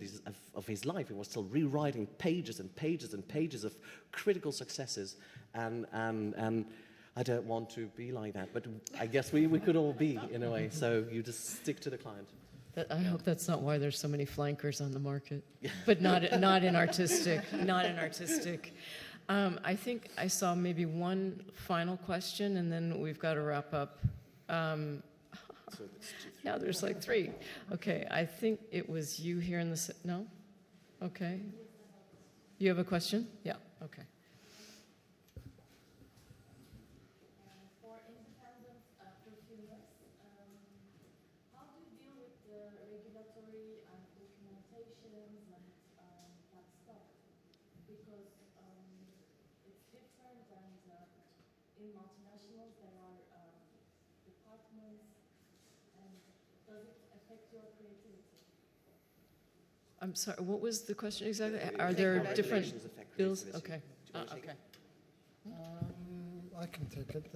B: of his life, he was still rewriting pages and pages and pages of critical successes, and I don't want to be like that, but I guess we could all be, in a way, so you just stick to the client.
E: I hope that's not why there's so many flankers on the market, but not in artistic, not in artistic. I think I saw maybe one final question, and then we've got to wrap up. Yeah, there's like 3. Okay, I think it was you here in the... No? Okay. You have a question? Yeah, okay.
H: For independent perfumers, how do you deal with the regulatory and documentations and that stuff? Because it's different, and in multinationals there are departments, and does it affect your creativity?
E: I'm sorry, what was the question exactly? Are there different bills? Okay. Okay.
F: I can take it.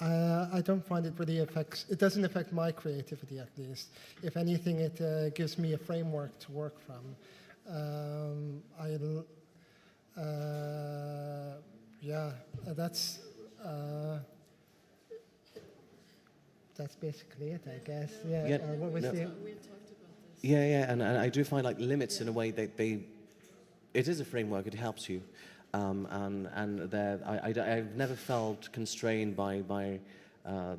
F: I don't find it really it doesn't affect my creativity, at least. If anything, it gives me a framework to work from. Yeah, that's basically it, I guess. Yeah.
B: Yeah,
F: What was
B: no.
E: We had talked about this.
B: Yeah, and I do find like limits in a way that it is a framework, it helps you. I've never felt constrained by the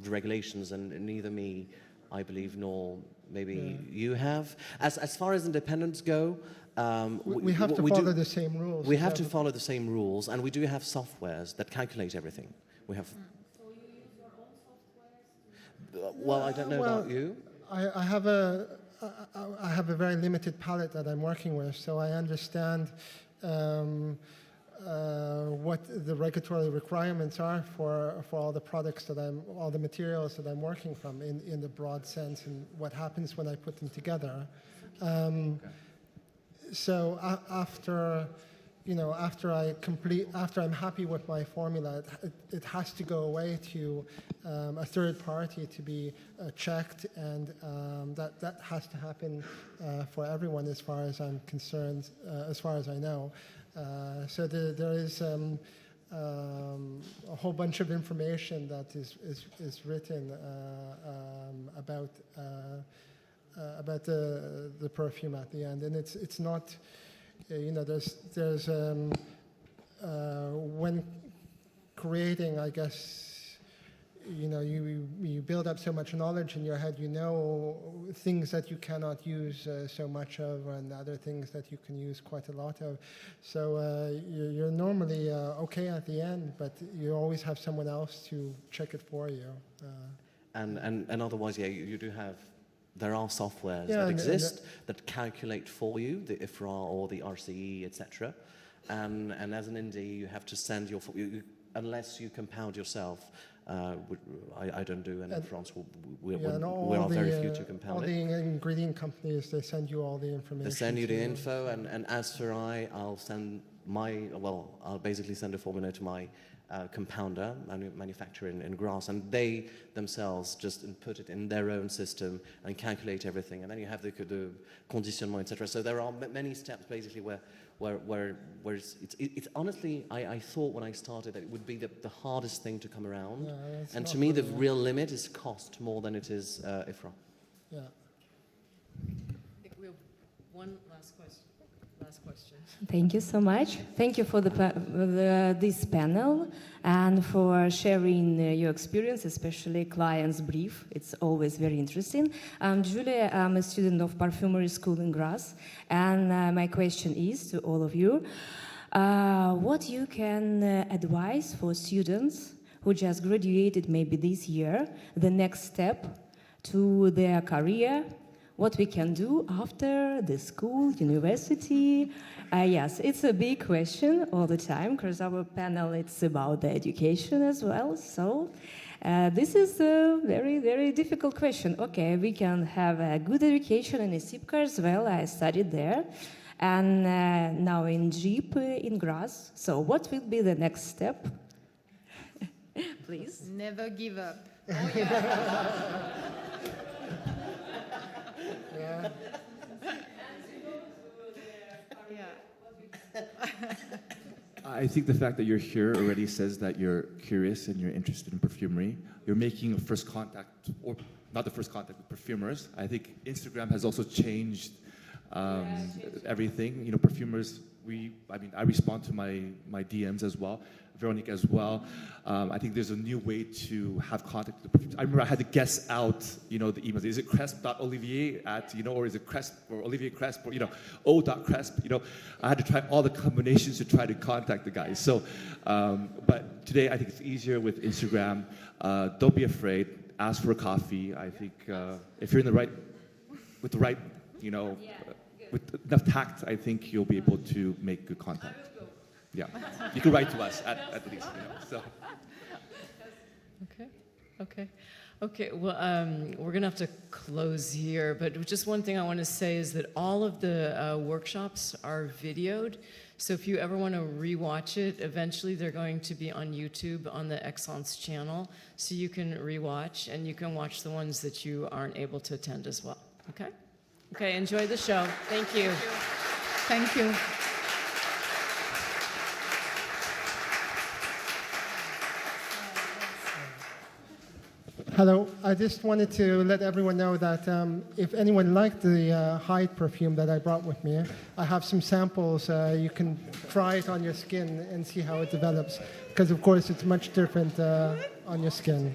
B: regulations, and neither me, I believe, nor maybe you have. As far as independents go,
F: we have to follow the same rules.
B: We have to follow the same rules, and we do have softwares that calculate everything. We have.
H: So you use your own softwares?
B: Well, I don't know about you.
F: I have a very limited palette that I'm working with, so I understand what the regulatory requirements are for all the products all the materials that I'm working from in the broad sense, and what happens when I put them together. So after I'm happy with my formula, it has to go away to a third party to be checked, and that has to happen for everyone, as far as I'm concerned, as far as I know. So there is a whole bunch of information that is written about the perfume at the end, and it's not. There's when creating, I guess, you build up so much knowledge in your head, things that you cannot use so much of, and other things that you can use quite a lot of. So you're normally okay at the end, but you always have someone else to check it for you.
B: And otherwise, yeah, you do have. There are softwares that exist that calculate for you the IFRA or the RCE, etc. And as an indie, you have to send unless you compound yourself. I don't do, and in France we are very few to compound
F: all
B: it.
F: The ingredient companies, they send you all the information.
B: They send you the info, and as for I'll basically send a formula to my compounder, manufacturer in Grasse, and they themselves just input it in their own system and calculate everything, and then you have the conditionnement, etc. So there are many steps basically where it's honestly, I thought when I started that it would be the hardest thing to come around, and to me the real limit is cost more than it is IFRA.
F: Yeah.
E: I think we have one last question. Last question.
H: Thank you so much. Thank you for this panel and for sharing your experience, especially client's brief. It's always very interesting. I'm Julia. I'm a student of Perfumery School in Graz. And my question is to all of you, what you can advise for students who just graduated maybe this year, the next step to their career, what we can do after the school, university. Yes, it's a big question all the time because our panel, it's about the education as well. So this is a very, very difficult question. Okay, we can have a good education in Isipka as well. I studied there. And now in JEEP in Graz. So what will be the next step? Please.
D: Never give up.
F: Yeah.
C: I think the fact that you're here already says that you're curious and you're interested in perfumery. You're making a first contact, or not the first contact with perfumers. I think Instagram has also changed everything. You know, perfumers, I respond to my DMs as well, Veronique as well. I think there's a new way to have contact with the perfumers. I remember I had to guess out, you know, the emails. Is it cresp.olivier at, you know, or is it cresp or Olivier Cresp or, you know, o.cresp, you know. I had to try all the combinations to try to contact the guys. So, but today I think it's easier with Instagram. Don't be afraid. Ask for a coffee. I think if you're with the right, you know, with enough tact, I think you'll be able to make good contact. Yeah, you can write to us at least. You know, so.
E: Okay. Well, we're gonna have to close here, but just one thing I want to say is that all of the workshops are videoed. So if you ever want to rewatch it, eventually they're going to be on YouTube on the Excellence channel, so you can rewatch and you can watch the ones that you aren't able to attend as well. Okay. Okay. Enjoy the show. Thank you.
D: Thank you.
F: Hello, I just wanted to let everyone know that if anyone liked the Hyde perfume that I brought with me, I have some samples. You can try it on your skin and see how it develops, because of course it's much different on your skin.